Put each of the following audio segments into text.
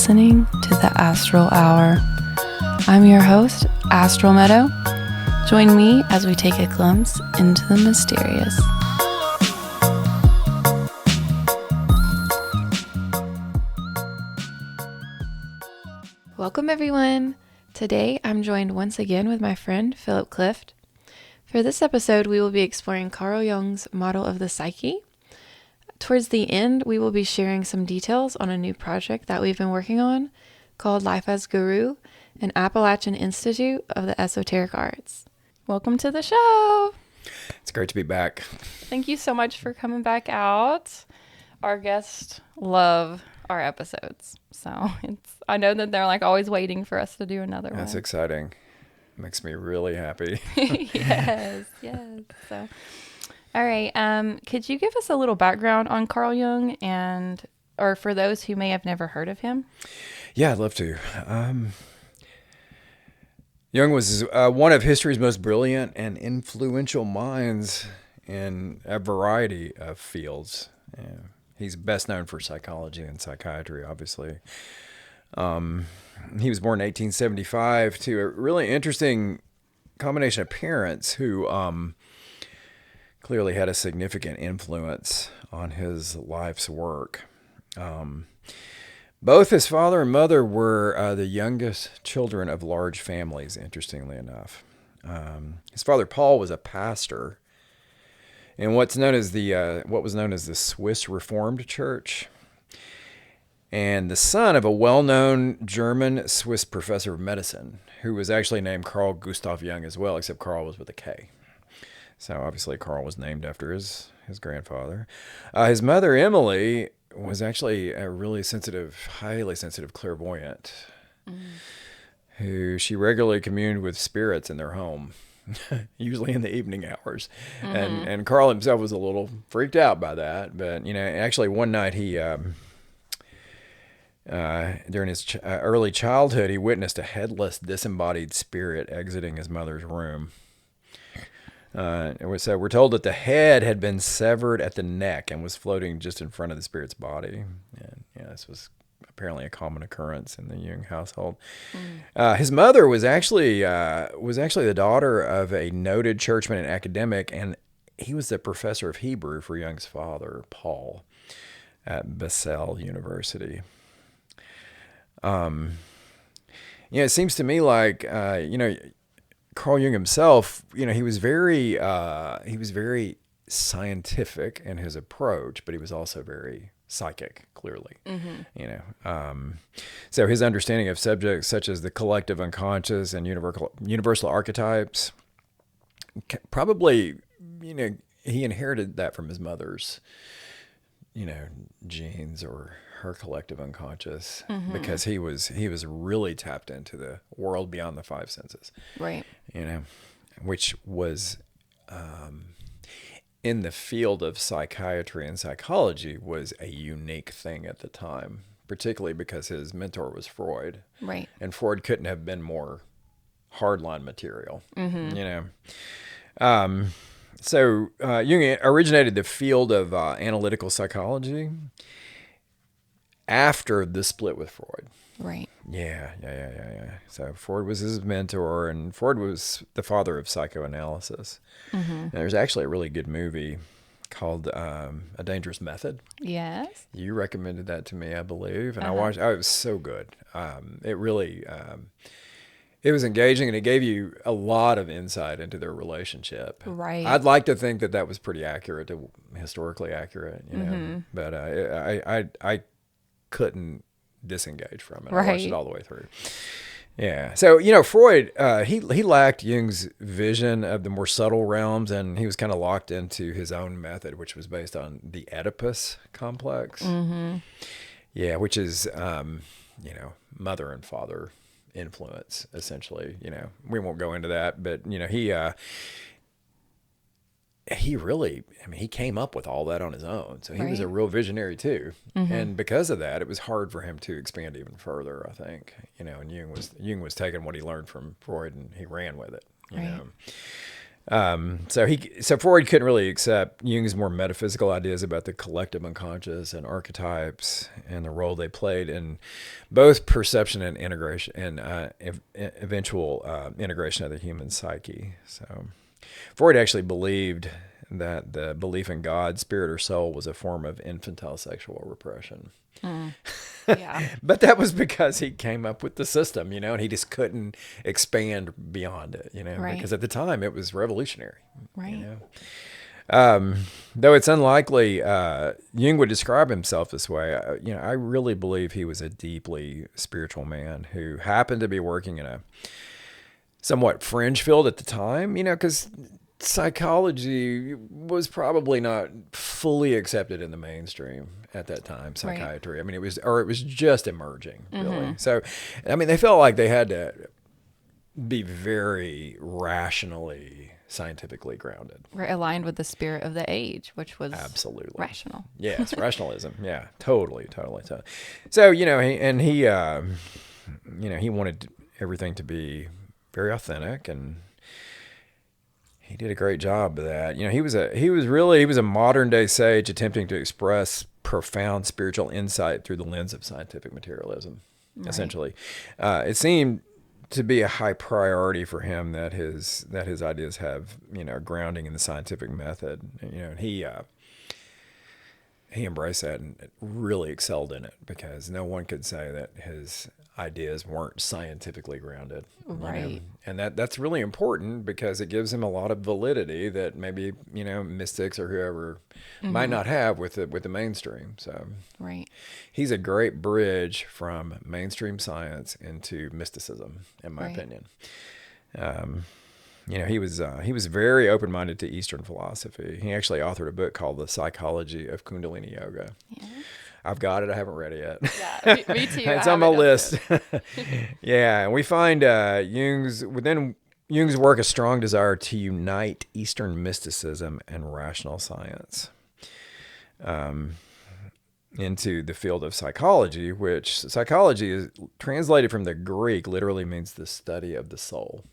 listening to the Astral Hour. I'm your host, Astral Meadow. Join me as we take a glimpse into the mysterious. Welcome everyone. Today I'm joined once again with my friend Philip Clift. For this episode, we will be exploring Carl Jung's model of the Psyche. Towards the end, we will be sharing some details on a new project that we've been working on called Life as Guru, an Appalachian Institute of the Esoteric Arts. Welcome to the show. It's great to be back. Thank you so much for coming back out. Our guests love our episodes, so I know that they're like always waiting for us to do another one. That's exciting. Makes me really happy. Yes. So, all right. Could you give us a little background on Carl Jung, or for those who may have never heard of him? Yeah, I'd love to. Jung was one of history's most brilliant and influential minds in a variety of fields. He's best known for psychology and psychiatry, obviously. He was born in 1875 to a really interesting combination of parents who clearly had a significant influence on his life's work. Both his father and mother were the youngest children of large families, interestingly enough. His father, Paul, was a pastor in what was known as the Swiss Reformed Church, and the son of a well-known German-Swiss professor of medicine, who was actually named Carl Gustav Jung as well, except Carl was with a K. So obviously Carl was named after his grandfather. His mother, Emily, was actually a really sensitive, highly sensitive clairvoyant, who she regularly communed with spirits in their home, usually in the evening hours. And Carl himself was a little freaked out by that. But, actually one night he, during his early childhood, he witnessed a headless, disembodied spirit exiting his mother's room. So we're told that the head had been severed at the neck and was floating just in front of the spirit's body. And this was apparently a common occurrence in the Jung household. His mother was actually the daughter of a noted churchman and academic, and he was the professor of Hebrew for Jung's father, Paul, at Basel University. It seems to me like Carl Jung himself, he was very scientific in his approach, but he was also very psychic, clearly. So his understanding of subjects such as the collective unconscious and universal archetypes, probably, he inherited that from his mother's, genes or her collective unconscious, because he was really tapped into the world beyond the five senses, Right. Which was in the field of psychiatry and psychology was a unique thing at the time, particularly because his mentor was Freud, Right. and Freud couldn't have been more hardline material. So Jung originated the field of analytical psychology after the split with Freud. Right. Yeah. So Freud was his mentor, and Freud was the father of psychoanalysis. And there's actually a really good movie called A Dangerous Method. Yes. You recommended that to me, I believe, and I watched. Oh, it was so good. It really, it was engaging, and it gave you a lot of insight into their relationship. Right. I'd like to think that was pretty accurate, historically accurate, but I couldn't disengage from it. I watched it all the way through. Yeah. So, Freud, he lacked Jung's vision of the more subtle realms, and he was kind of locked into his own method, which was based on the Oedipus complex. Yeah, which is, mother and father influence, essentially. We won't go into that, but, he really, he came up with all that on his own. So he was a real visionary too. And because of that, it was hard for him to expand even further, I think. And Jung was taking what he learned from Freud and he ran with it. So Freud couldn't really accept Jung's more metaphysical ideas about the collective unconscious and archetypes and the role they played in both perception and integration and eventual integration of the human psyche. So Freud actually believed that the belief in God, spirit, or soul was a form of infantile sexual repression. Yeah. But that was because he came up with the system, and he just couldn't expand beyond it, Right. because at the time it was revolutionary. Right. Though it's unlikely Jung would describe himself this way, I really believe he was a deeply spiritual man who happened to be working in a somewhat fringe field at the time, because psychology was probably not fully accepted in the mainstream at that time. Psychiatry. Right. I mean, it was just emerging, really. Mm-hmm. So, I mean, they felt like they had to be very rationally, scientifically grounded. We're aligned with the spirit of the age, which was absolutely rational. Yes, rationalism. Yeah, totally. So, he wanted everything to be very authentic, and he did a great job of that. He was a modern day sage attempting to express profound spiritual insight through the lens of scientific materialism. Right. Essentially, it seemed to be a high priority for him that his ideas have grounding in the scientific method. He embraced that and really excelled in it, because no one could say that his ideas weren't scientifically grounded. Right. And that's really important, because it gives him a lot of validity that maybe, mystics or whoever might not have with the mainstream. So right. He's a great bridge from mainstream science into mysticism, in my opinion. He was very open-minded to Eastern philosophy. He actually authored a book called The Psychology of Kundalini Yoga. Yeah. I've got it. I haven't read it yet. Yeah, me too. It's on my list. Yeah, and we find within Jung's work a strong desire to unite Eastern mysticism and rational science into the field of psychology, which psychology is translated from the Greek, literally means the study of the soul.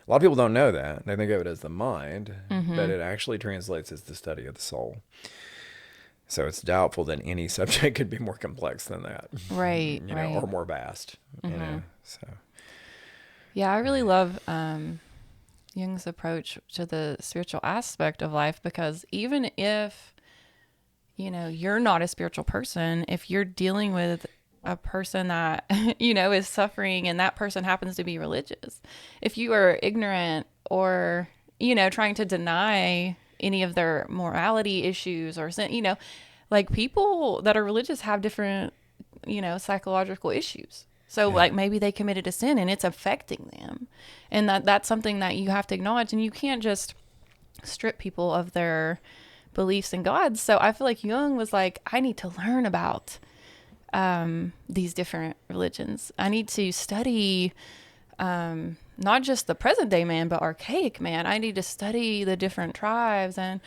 A lot of people don't know that. They think of it as the mind, but it actually translates as the study of the soul. So it's doubtful that any subject could be more complex than that. Right. Or more vast, so. Yeah, I really love Jung's approach to the spiritual aspect of life, because even if, you're not a spiritual person, if you're dealing with a person that, is suffering and that person happens to be religious, if you are ignorant or, trying to deny any of their morality issues or, like people that are religious have different, psychological issues. So like maybe they committed a sin and it's affecting them. And that's something that you have to acknowledge, and you can't just strip people of their beliefs in God. So I feel like Jung was like, I need to learn about these different religions. I need to study not just the present day man, but archaic man. I need to study the different tribes, and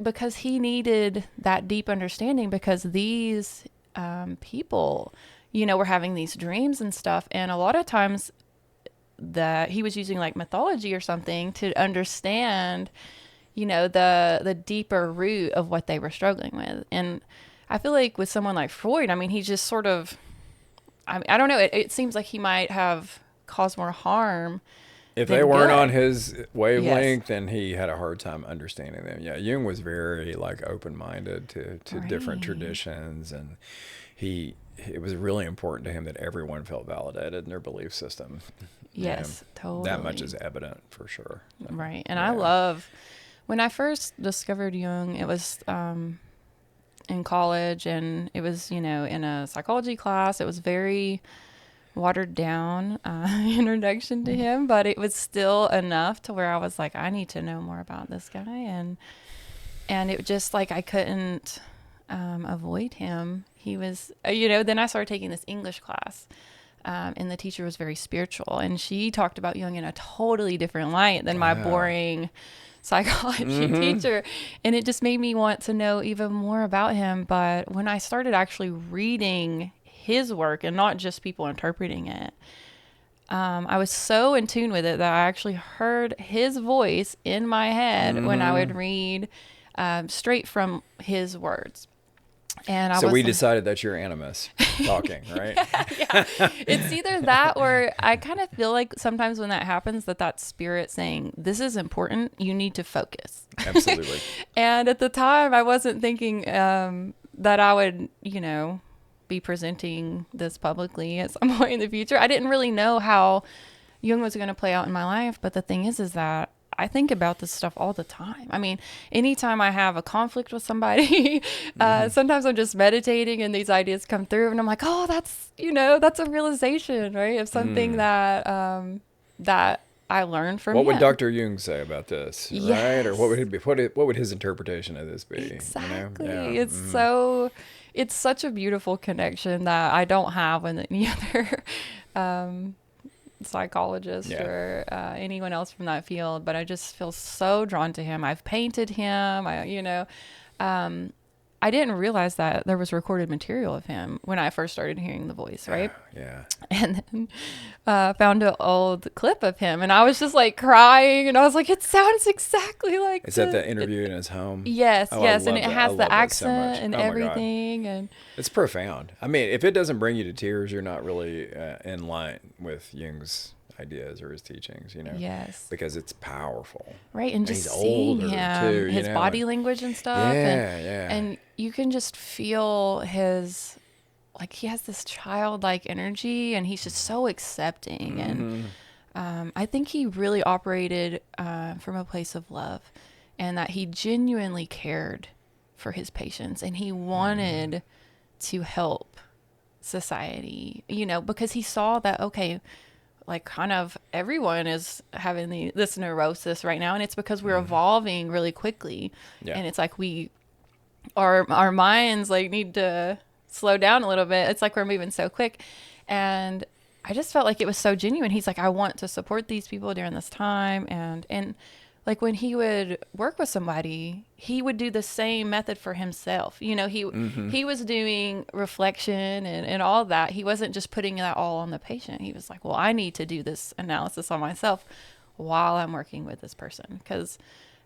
because he needed that deep understanding, because these people, were having these dreams and stuff, and a lot of times that he was using like mythology or something to understand, the deeper root of what they were struggling with. And I feel like with someone like Freud, I mean, he just sort of, I don't know, it seems like he might have caused more harm if they weren't on his wavelength. Then he had a hard time understanding them. Yeah, Jung was very like open-minded to different traditions, and it was really important to him that everyone felt validated in their belief system. Yes, totally. That much is evident for sure. Right, and I love, when I first discovered Jung, it was in college, and it was, in a psychology class. It was very watered down introduction to him, but it was still enough to where I was like, I need to know more about this guy. And it just like, I couldn't avoid him. He was, then I started taking this English class, and the teacher was very spiritual, and she talked about Jung in a totally different light than my boring psychology teacher. And it just made me want to know even more about him. But when I started actually reading his work and not just people interpreting it, I was so in tune with it that I actually heard his voice in my head when I would read straight from his words. And I So was we like, decided that you're animus talking, right? yeah. It's either that or I kind of feel like sometimes when that happens, that's spirit saying, this is important. You need to focus. Absolutely. And at the time, I wasn't thinking that I would, be presenting this publicly at some point in the future. I didn't really know how Jung was going to play out in my life. But the thing is that I think about this stuff all the time. I mean, anytime I have a conflict with somebody, sometimes I'm just meditating and these ideas come through and I'm like, oh, that's a realization, right? Of something that I learned from What would him. Dr. Jung say about this, right? Or what would it be? What would his interpretation of this be? Exactly. Yeah. It's such a beautiful connection that I don't have with any other psychologist or anyone else from that field, but I just feel so drawn to him. I've painted him. I didn't realize that there was recorded material of him when I first started hearing the voice, right? Yeah. And then found an old clip of him, and I was just like crying, and I was like, it sounds exactly like Is that the interview in his home? Yes, Oh, yes, and it that. has the accent so and everything, and it's profound. I mean, if it doesn't bring you to tears, you're not really in line with Jung's ideas or his teachings, Yes. because it's powerful. Right, and just he's seeing older him, too, his body language and stuff, and you can just feel his, like, he has this childlike energy, and he's just so accepting, and I think he really operated from a place of love, and that he genuinely cared for his patients, and he wanted to help society, because he saw that, okay, like kind of everyone is having this neurosis right now, and it's because we're evolving really quickly, and it's like our minds like need to slow down a little bit. It's like we're moving so quick, and I just felt like it was so genuine. He's like, I want to support these people during this time, and like when he would work with somebody, he would do the same method for himself. He was doing reflection and all that. He wasn't just putting that all on the patient. He was like, well, I need to do this analysis on myself while I'm working with this person, because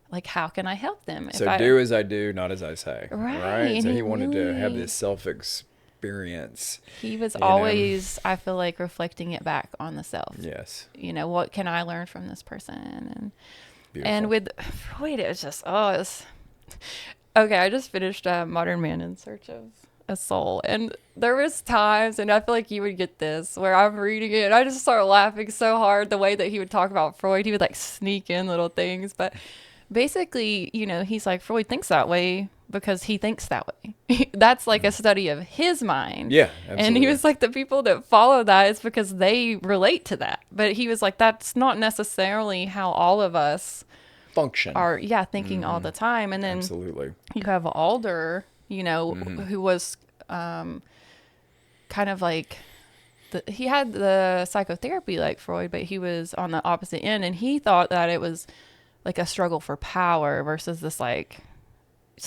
like, how can I help them? So do as I do, not as I say. Right. So And he wanted to have this self-experience. He was always, I feel like, reflecting it back on the self. Yes. What can I learn from this person? Beautiful. And with Freud, it was just, okay, I just finished Modern Man in Search of a Soul. And there was times, and I feel like you would get this, where I'm reading it, and I just start laughing so hard the way that he would talk about Freud. He would like sneak in little things. But basically, he's like, Freud thinks that way because he thinks that way. That's like a study of his mind. Yeah, absolutely. And he was like, the people that follow that is because they relate to that. But he was like, that's not necessarily how all of us function are, thinking all the time. And then absolutely, you have Alder, who was kind of like, he had the psychotherapy like Freud, but he was on the opposite end, and he thought that it was like a struggle for power versus this like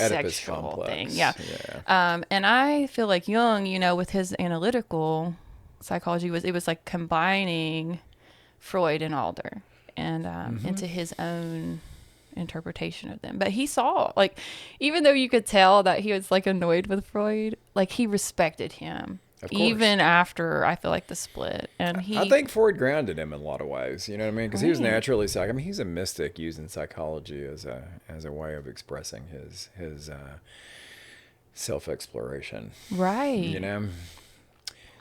Oedipus sexual complex. thing. Yeah. And I feel like Jung, with his analytical psychology, it was like combining Freud and Alder and into his own interpretation of them. But he saw, like, even though you could tell that he was like annoyed with Freud, like he respected him. Even after, I feel like, the split. And I think Freud grounded him in a lot of ways, you know what I mean? Because he was naturally psychic. I mean, he's a mystic using psychology as a way of expressing his self-exploration. Right.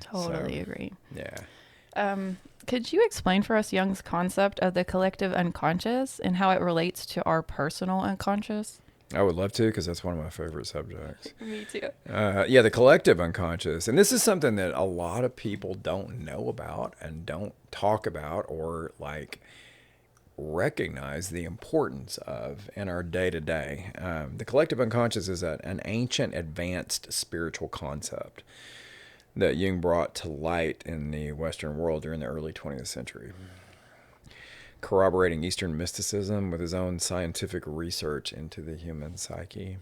Totally agree. Yeah. Could you explain for us Jung's concept of the collective unconscious and how it relates to our personal unconscious? I would love to, because that's one of my favorite subjects. Me too. The collective unconscious. And this is something that a lot of people don't know about and don't talk about or like recognize the importance of in our day-to-day. The collective unconscious is an ancient advanced spiritual concept that Jung brought to light in the Western world during the early 20th century, corroborating Eastern mysticism with his own scientific research into the human psyche.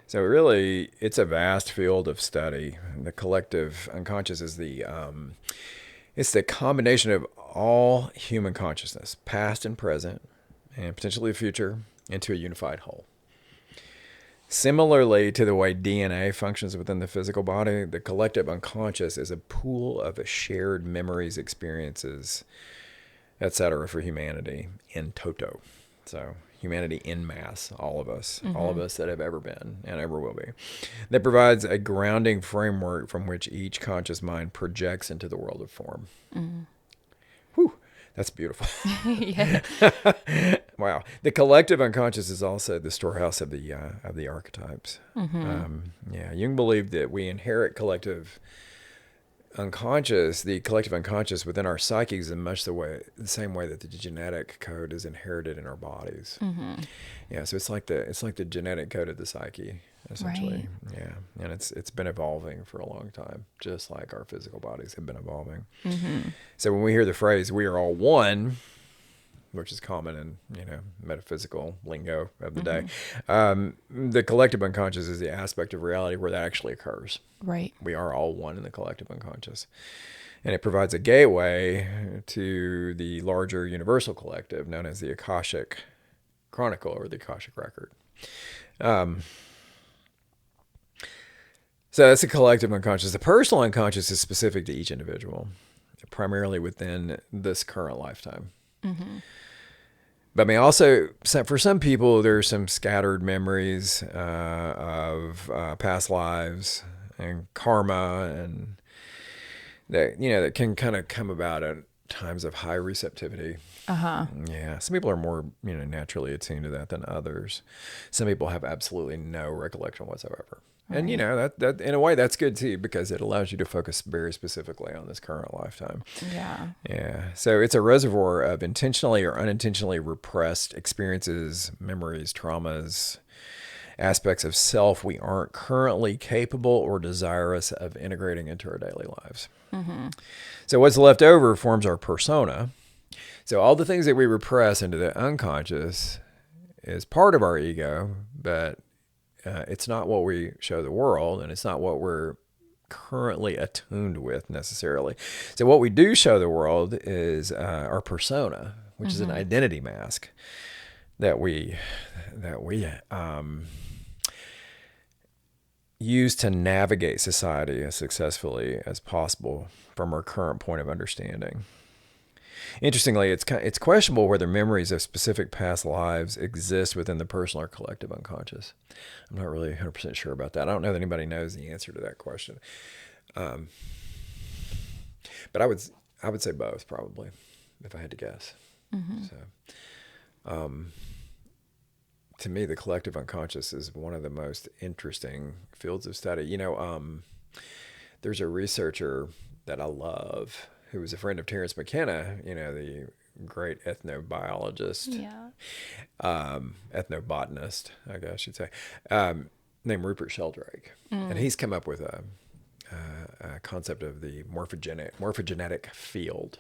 So really, it's a vast field of study. The collective unconscious is It's the combination of all human consciousness, past and present, and potentially the future, into a unified whole. Similarly to the way DNA functions within the physical body, the collective unconscious is a pool of shared memories, experiences, etc. for humanity in toto. So humanity in mass, all of us that have ever been and ever will be. That provides a grounding framework from which each conscious mind projects into the world of form. Whew, that's beautiful. Yeah. Wow. The collective unconscious is also the storehouse of the archetypes. Jung believed that we inherit the collective unconscious within our psyches in much the same way that the genetic code is inherited in our bodies. Yeah, so it's like the genetic code of the psyche, essentially. Right. Yeah, and it's been evolving for a long time, just like our physical bodies have been evolving. So when we hear the phrase "we are all one," which is common in metaphysical lingo of the day, the collective unconscious is the aspect of reality where that actually occurs. Right. We are all one in the collective unconscious. And it provides a gateway to the larger universal collective known as the Akashic Chronicle or the Akashic Record. So that's the collective unconscious. The personal unconscious is specific to each individual, primarily within this current lifetime. But I mean, also, for some people, there's some scattered memories of past lives and karma, and that can kind of come about at times of high receptivity. Yeah, some people are more naturally attuned to that than others. Some people have absolutely no recollection whatsoever. And that in a way that's good too, because it allows you to focus very specifically on this current lifetime. Yeah. So it's a reservoir of intentionally or unintentionally repressed experiences, memories, traumas, aspects of self we aren't currently capable or desirous of integrating into our daily lives. So what's left over forms our persona. So all the things that we repress into the unconscious is part of our ego, but it's not what we show the world, and it's not what we're currently attuned with necessarily. So what we do show the world is our persona, which is an identity mask that we use to navigate society as successfully as possible from our current point of understanding. Interestingly, it's questionable whether memories of specific past lives exist within the personal or collective unconscious. I'm not really 100% sure about that. I don't know that anybody knows the answer to that question. But I would say both, probably, if I had to guess. So, to me, the collective unconscious is one of the most interesting fields of study. There's a researcher that I love who was a friend of Terence McKenna, the great ethnobiologist, ethnobotanist, I guess I should say, named Rupert Sheldrake. And he's come up with a concept of the morphogenetic field.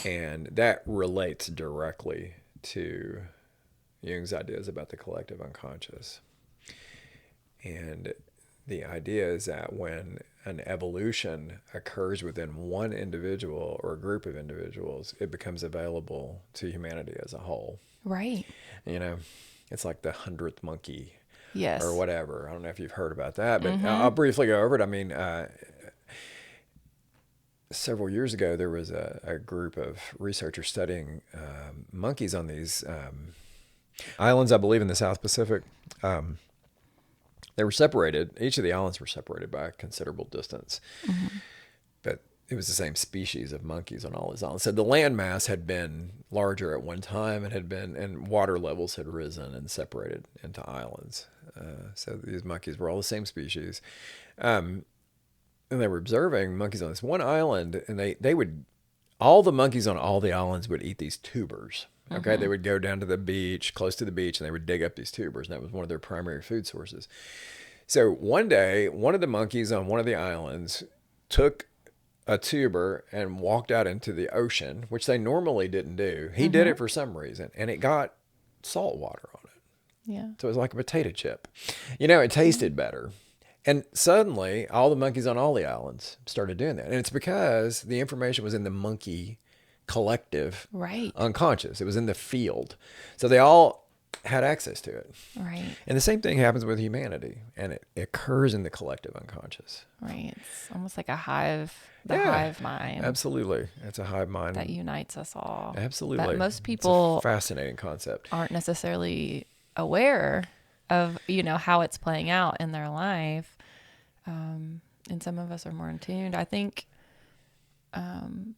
And that relates directly to Jung's ideas about the collective unconscious. And the idea is that when an evolution occurs within one individual or a group of individuals, it becomes available to humanity as a whole. Right. It's like the 100th monkey. Yes. Or whatever. I don't know if you've heard about that, but I'll briefly go over it. I mean, several years ago, there was a group of researchers studying monkeys on these islands, I believe, in the South Pacific. They were separated. Each of the islands were separated by a considerable distance. But it was the same species of monkeys on all these islands. So the land mass had been larger at one time and water levels had risen and separated into islands. So these monkeys were all the same species. And they were observing monkeys on this one island, and all the monkeys on all the islands would eat these tubers. Okay, they would go down to the beach, close to the beach, and they would dig up these tubers, and that was one of their primary food sources. So one day, one of the monkeys on one of the islands took a tuber and walked out into the ocean, which they normally didn't do. He did it for some reason, and it got salt water on it. Yeah. So it was like a potato chip. It tasted better. And suddenly, all the monkeys on all the islands started doing that. And it's because the information was in the monkey collective Right. unconscious. It was in the field. So they all had access to it. Right. And the same thing happens with humanity. And it occurs in the collective unconscious. Right. It's almost like a hive, Yeah, hive mind. Absolutely. It's a hive mind. That unites us all. Absolutely. That most It's people a fascinating concept. aren't necessarily aware of, how it's playing out in their life. And some of us are more in tune. I think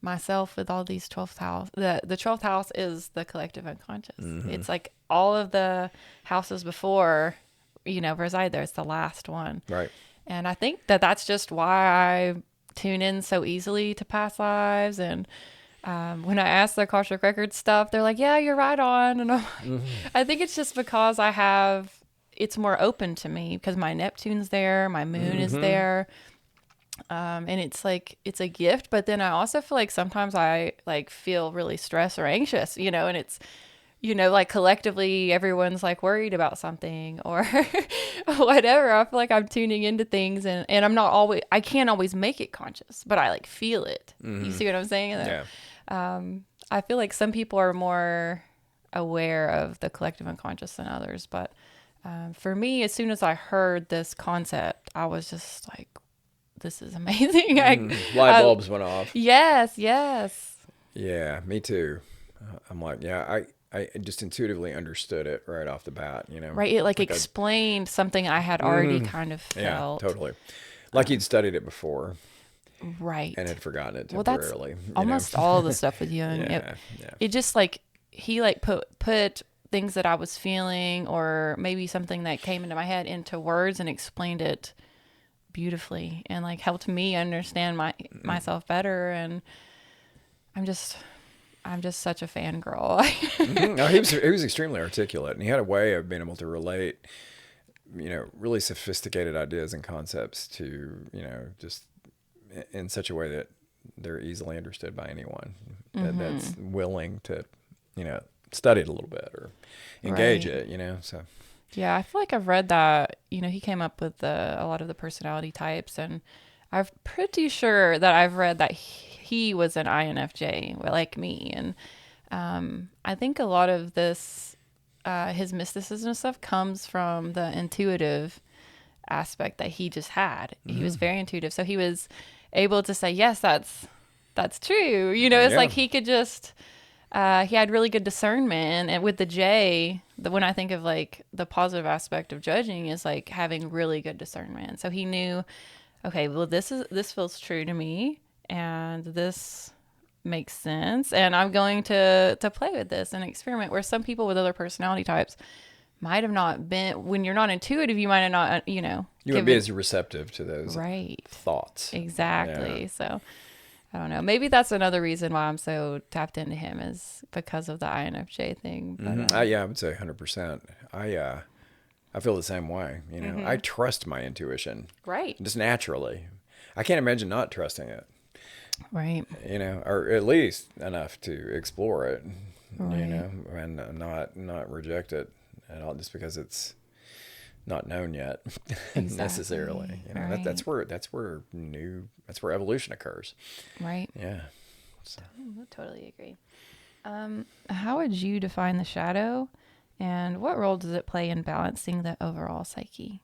myself with all these 12th house, the 12th house is the collective unconscious. Mm-hmm. It's like all of the houses before, reside there. It's the last one. Right. And I think that that's just why I tune in so easily to past lives. And when I ask the Akashic Records stuff, they're like, yeah, you're right on. And I think it's just because it's more open to me because my Neptune's there, my moon is there. And it's like, it's a gift. But then I also feel like sometimes I like feel really stressed or anxious, and it's, like collectively everyone's like worried about something or whatever. I feel like I'm tuning into things and I can't always make it conscious, but I like feel it. You see what I'm saying? Yeah. I feel like some people are more aware of the collective unconscious than others. But for me, as soon as I heard this concept, I was just like, this is amazing. Light bulbs went off. Yes, yes. Yeah, me too. I'm like, yeah, I just intuitively understood it right off the bat, Right. It like explained something I had already kind of felt. Yeah, totally. Like you'd studied it before. Right. And had forgotten it Well, temporarily. that's almost all the stuff with Jung. It just like, he like put things that I was feeling or maybe something that came into my head into words and explained it beautifully and like helped me understand myself better. And I'm just such a fangirl. No, he was extremely articulate, and he had a way of being able to relate, really sophisticated ideas and concepts to, just in such a way that they're easily understood by anyone that's willing to, study it a little bit or engage it, so. Yeah, I feel like I've read that, he came up with a lot of the personality types, and I'm pretty sure that I've read that he was an INFJ like me. And I think a lot of this, his mysticism stuff comes from the intuitive aspect that he just had. He was very intuitive. So he was able to say, yes, that's true. It's like he could just, he had really good discernment. And with the J, when I think of like the positive aspect of judging is like having really good discernment. So he knew, okay, well, this feels true to me and this makes sense. And I'm going to play with this and experiment, where some people with other personality types might have not been, when you're not intuitive, you might have not, you wouldn't be as receptive to those thoughts. Exactly. Yeah. So I don't know. Maybe that's another reason why I'm so tapped into him is because of the INFJ thing. But, yeah, I would say 100%. I feel the same way. I trust my intuition. Right. Just naturally. I can't imagine not trusting it. Right. Or at least enough to explore it, right. And not reject it at all just because it's not known yet necessarily. Right. That's where evolution occurs. Right. Yeah. So. I totally agree. How would you define the shadow, and what role does it play in balancing the overall psyche?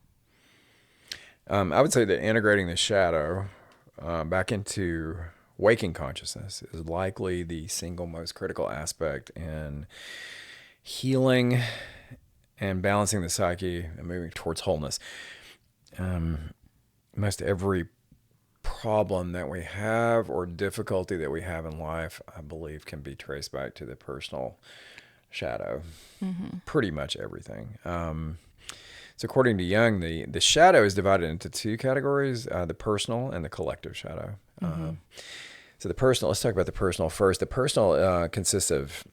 I would say that integrating the shadow back into waking consciousness is likely the single most critical aspect in healing and balancing the psyche and moving towards wholeness. Most every problem that we have or difficulty that we have in life, I believe, can be traced back to the personal shadow. Pretty much everything. So according to Jung, the shadow is divided into two categories, the personal and the collective shadow. So the personal, let's talk about the personal first. The personal consists of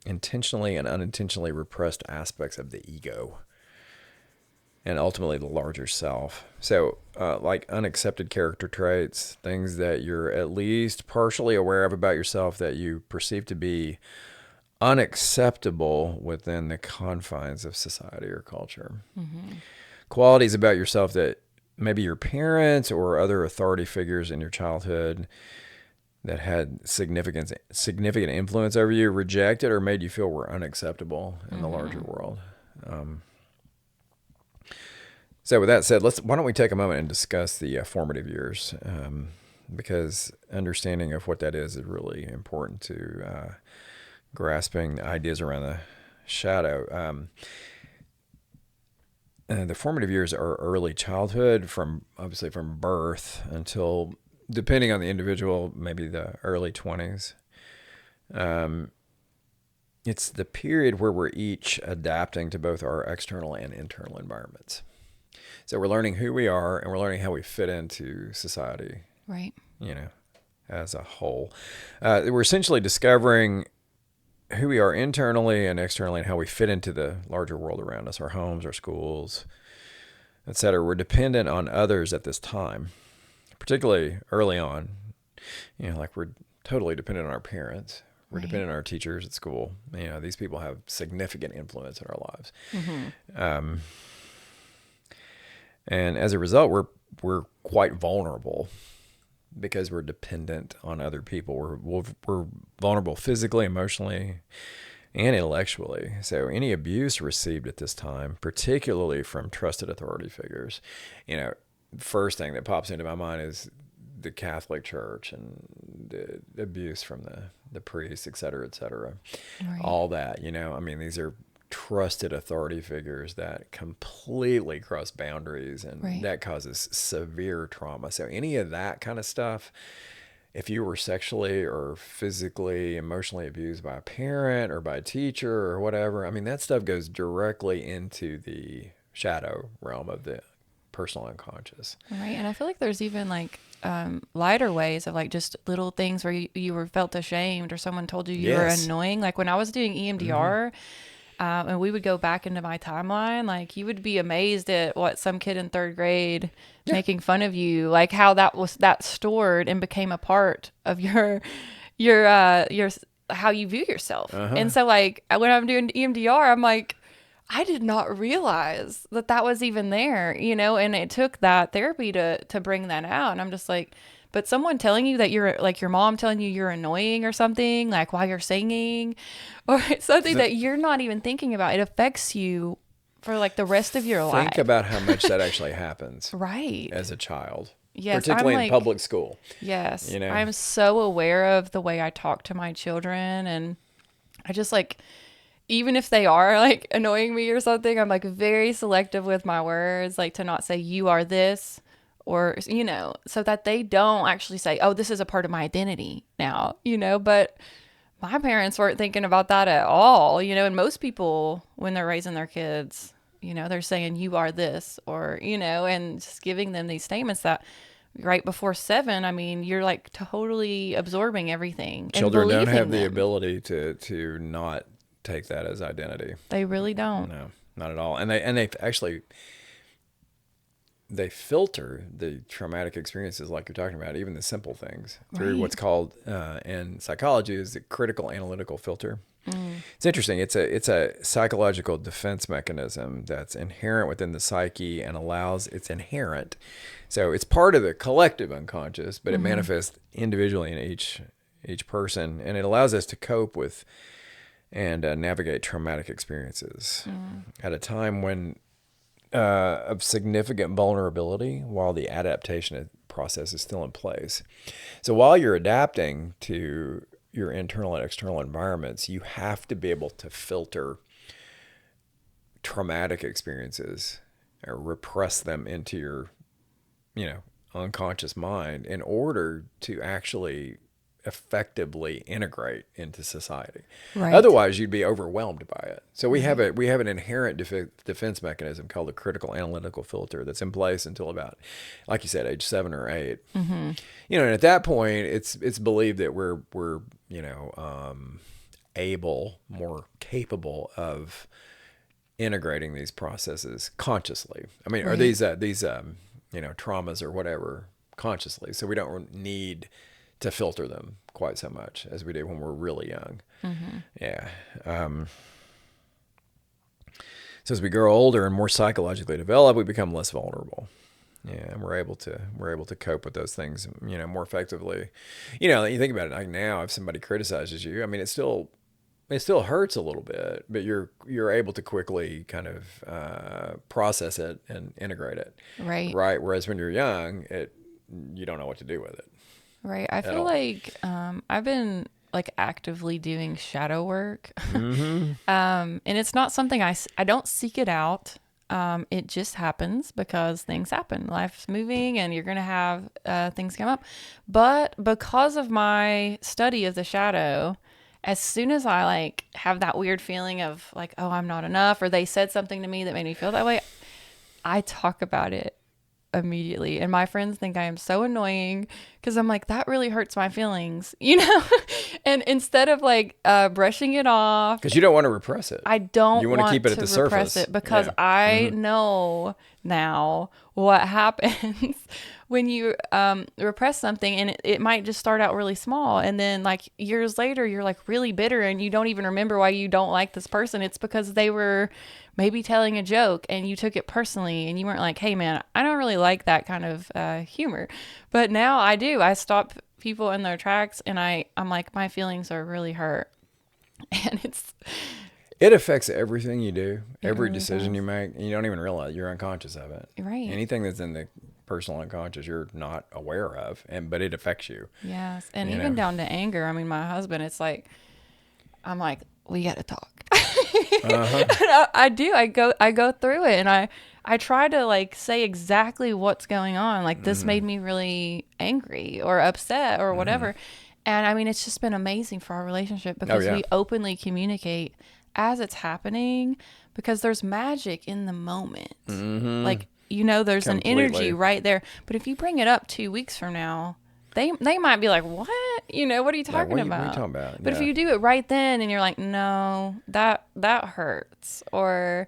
intentionally and unintentionally repressed aspects of the ego and ultimately the larger self. So like unaccepted character traits, things that you're at least partially aware of about yourself that you perceive to be unacceptable within the confines of society or culture. Qualities about yourself that maybe your parents or other authority figures in your childhood that had significant influence over you rejected or made you feel were unacceptable in the larger world. So with that said, why don't we take a moment and discuss the formative years, because understanding of what that is really important to grasping ideas around the shadow. The formative years are early childhood, obviously from birth until, depending on the individual, maybe the early 20s. It's the period where we're each adapting to both our external and internal environments. So we're learning who we are and we're learning how we fit into society. Right. As a whole. We're essentially discovering who we are internally and externally and how we fit into the larger world around us, our homes, our schools, etc. We're dependent on others at this time, particularly early on. Like we're totally dependent on our parents. We're dependent on our teachers at school. These people have significant influence in our lives. And as a result, we're quite vulnerable because we're dependent on other people. We're vulnerable physically, emotionally, and intellectually. So any abuse received at this time, particularly from trusted authority figures, first thing that pops into my mind is the Catholic Church and the abuse from the priests, et cetera, et cetera. Right. All that, these are trusted authority figures that completely cross boundaries, and that causes severe trauma. So any of that kind of stuff, if you were sexually or physically, emotionally abused by a parent or by a teacher or whatever, that stuff goes directly into the shadow realm of the personal unconscious. Right. And I feel like there's even lighter ways of just little things where you were felt ashamed or someone told you you were annoying. Like when I was doing EMDR, and we would go back into my timeline, you would be amazed at what some kid in third grade making fun of you, how that stored and became a part of your how you view yourself. And so when I'm doing EMDR, I'm like, I did not realize that was even there, and it took that therapy to bring that out. And I'm just like, but someone telling you that you're your mom telling you you're annoying or something, while you're singing or something that you're not even thinking about, it affects you for the rest of your life. Think about how much that actually happens. Right. As a child. Yes. Particularly in public school. Yes. I'm so aware of the way I talk to my children, and I just even if they are annoying me or something, I'm very selective with my words, to not say you are this, or, so that they don't actually say, oh, this is a part of my identity now, but my parents weren't thinking about that at all, and most people when they're raising their kids, they're saying you are this, or, and just giving them these statements that right before 7, you're totally absorbing everything. Children don't have the ability to not take that as identity. They really don't. No, not at all. And they actually they filter the traumatic experiences like you're talking about, even the simple things, through what's called in psychology is the critical analytical filter. It's interesting. It's a psychological defense mechanism that's inherent within the psyche and it's inherent. So it's part of the collective unconscious, but it manifests individually in each person, and it allows us to cope with and navigate traumatic experiences at a time when of significant vulnerability while the adaptation process is still in place. So while you're adapting to your internal and external environments, you have to be able to filter traumatic experiences or repress them into your, unconscious mind in order to actually effectively integrate into society. Right. Otherwise, you'd be overwhelmed by it. So we have an inherent defense mechanism called the critical analytical filter that's in place until about, like you said, age 7 or 8. And at that point, it's believed that we're more capable of integrating these processes consciously. Are these traumas or whatever consciously? So we don't need to filter them quite so much as we do when we're really young. Yeah. So as we grow older and more psychologically developed, we become less vulnerable. Yeah, and we're able to cope with those things, more effectively. You think about it, like now, if somebody criticizes you, I mean, it still hurts a little bit, but you're able to quickly kind of process it and integrate it. Right. Right. Whereas when you're young, you don't know what to do with it Right. I at feel all. like I've been like actively doing shadow work. Mm-hmm. And it's not something I don't seek it out. It just happens because things happen. Life's moving and you're going to have things come up. But because of my study of the shadow, as soon as I like have that weird feeling of like, oh, I'm not enough, or they said something to me that made me feel that way, I talk about it immediately. And my friends think I am so annoying because I'm like, that really hurts my feelings, And instead of like brushing it off, Because you don't want to repress it. I don't You want to keep it at the repress surface. it because Yeah. I Mm-hmm. know now what happens when you repress something, and it might just start out really small, and then like years later you're like really bitter and you don't even remember why you don't like this person. It's because they were maybe telling a joke and you took it personally and you weren't like, hey man, I don't really like that kind of humor. But now I do. I stop people in their tracks and I'm like, my feelings are really hurt. And It affects everything you do, every really decision does. you make, and you don't even realize you're unconscious of it. Right. Anything that's in the personal unconscious, you're not aware of, but it affects you. Yes. And You even know. down to anger. I mean, my husband, it's like, I'm like, we got to talk. Uh-huh. I do. I go through it and I try to like say exactly what's going on. Like this made me really angry or upset or whatever. And I mean, it's just been amazing for our relationship Oh because yeah. we openly communicate as it's happening because there's magic in the moment. Mm-hmm. Like, there's an Completely. energy right there. But if you bring it up 2 weeks from now, they might be like, what? What are you Like, talking what are about? you talking about? But if Yeah. you do it right then and you're like, no, that hurts, or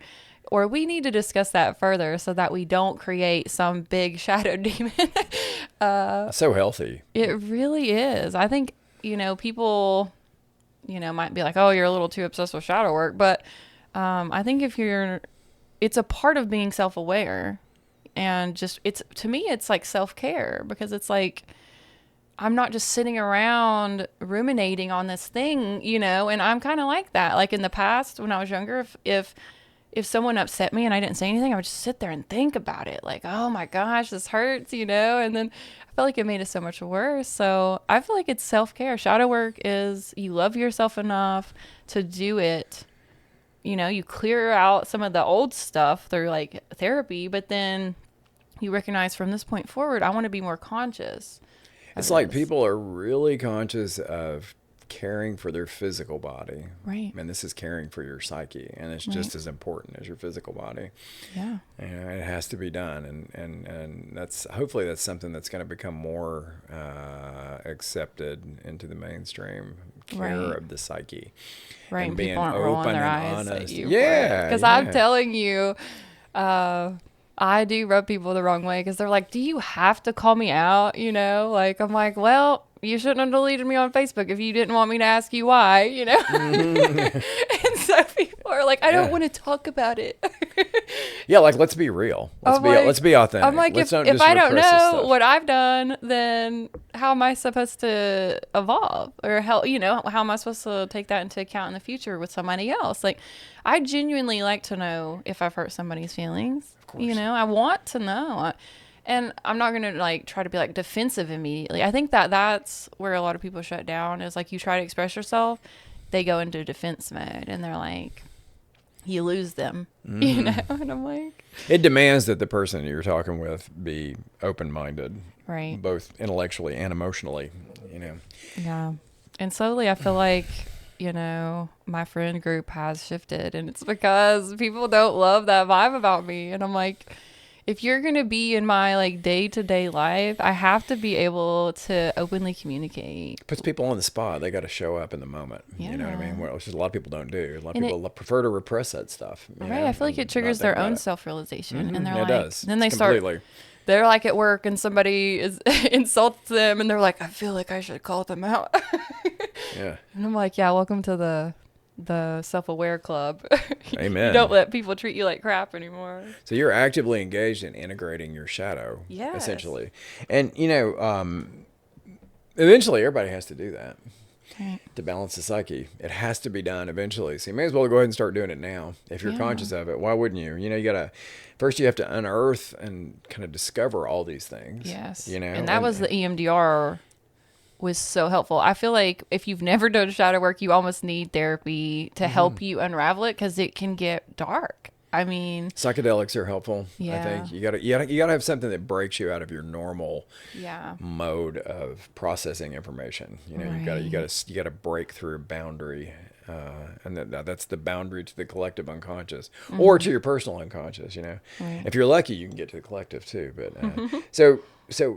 we need to discuss that further so that we don't create some big shadow demon. So healthy. It really is. I think, people, might be like, oh, you're a little too obsessed with shadow work. But I think it's a part of being self-aware, and just, to me, it's like self-care because it's like, I'm not just sitting around ruminating on this thing, and I'm kind of like that. Like in the past when I was younger, if someone upset me and I didn't say anything, I would just sit there and think about it. Like, oh my gosh, this hurts, and then I felt like it made it so much worse. So I feel like it's self-care. Shadow work is you love yourself enough to do it. You clear out some of the old stuff through like therapy, but then you recognize from this point forward, I want to be more conscious of It's like this. people are really conscious of caring for their physical body. Right. And this is caring for your psyche, and it's Right. just as important as your physical body. Yeah. It has to be done, and that's hopefully that's something that's going to become more accepted into the mainstream care Right. of the psyche. Right. And And being people aren't rolling open their and eyes at honest. you. Yeah, Because yeah. I'm telling you, I do rub people the wrong way because they're like, do you have to call me out? Like, I'm like, well, you shouldn't have deleted me on Facebook if you didn't want me to ask you why, And so people are like, I don't Yeah. want to talk about it. Yeah, like let's be real. Let's be authentic. I'm like, let's not if just I don't repress this know stuff. what I've done, then how am I supposed to evolve, or how am I supposed to take that into account in the future with somebody else? Like, I genuinely like to know if I've hurt somebody's feelings. Of course. I want to know. And I'm not going to like try to be like defensive immediately. I think that's where a lot of people shut down is like you try to express yourself, they go into defense mode and they're like, you lose them, and I'm like, It demands that the person you're talking with be open-minded, right. both intellectually and emotionally. Yeah. And slowly I feel like, my friend group has shifted, and it's because people don't love that vibe about me. And I'm like, if you're going to be in my like day-to-day life, I have to be able to openly communicate. Puts people on the spot. They got to show up in the moment. You know what I mean? Yeah. Which a lot of people don't do. A lot of And people prefer to repress that stuff. Right. I feel like it triggers their own self-realization. And they're It like, does. then they Completely. they're like at work and somebody insults them and they're like, I feel like I should call them out. Yeah. And I'm like, yeah, welcome to the the self-aware club. You Amen. don't let people treat you like crap anymore. So you're actively engaged in integrating your shadow, Yes. essentially. And, eventually everybody has to do that Right. to balance the psyche. It has to be done eventually. So you may as well go ahead and start doing it now. If you're Yeah. conscious of it, why wouldn't you? First you have to unearth and kind of discover all these things. Yes. You know, And that was the EMDR was so helpful. I feel like if you've never done shadow work, you almost need therapy to help you unravel it because it can get dark. I mean, psychedelics are helpful. Yeah. I think you gotta have something that breaks you out of your normal yeah. mode of processing information. You know, you gotta break through a boundary, and that's the boundary to the collective unconscious or to your personal unconscious. You know, Right. if you're lucky, you can get to the collective too. But so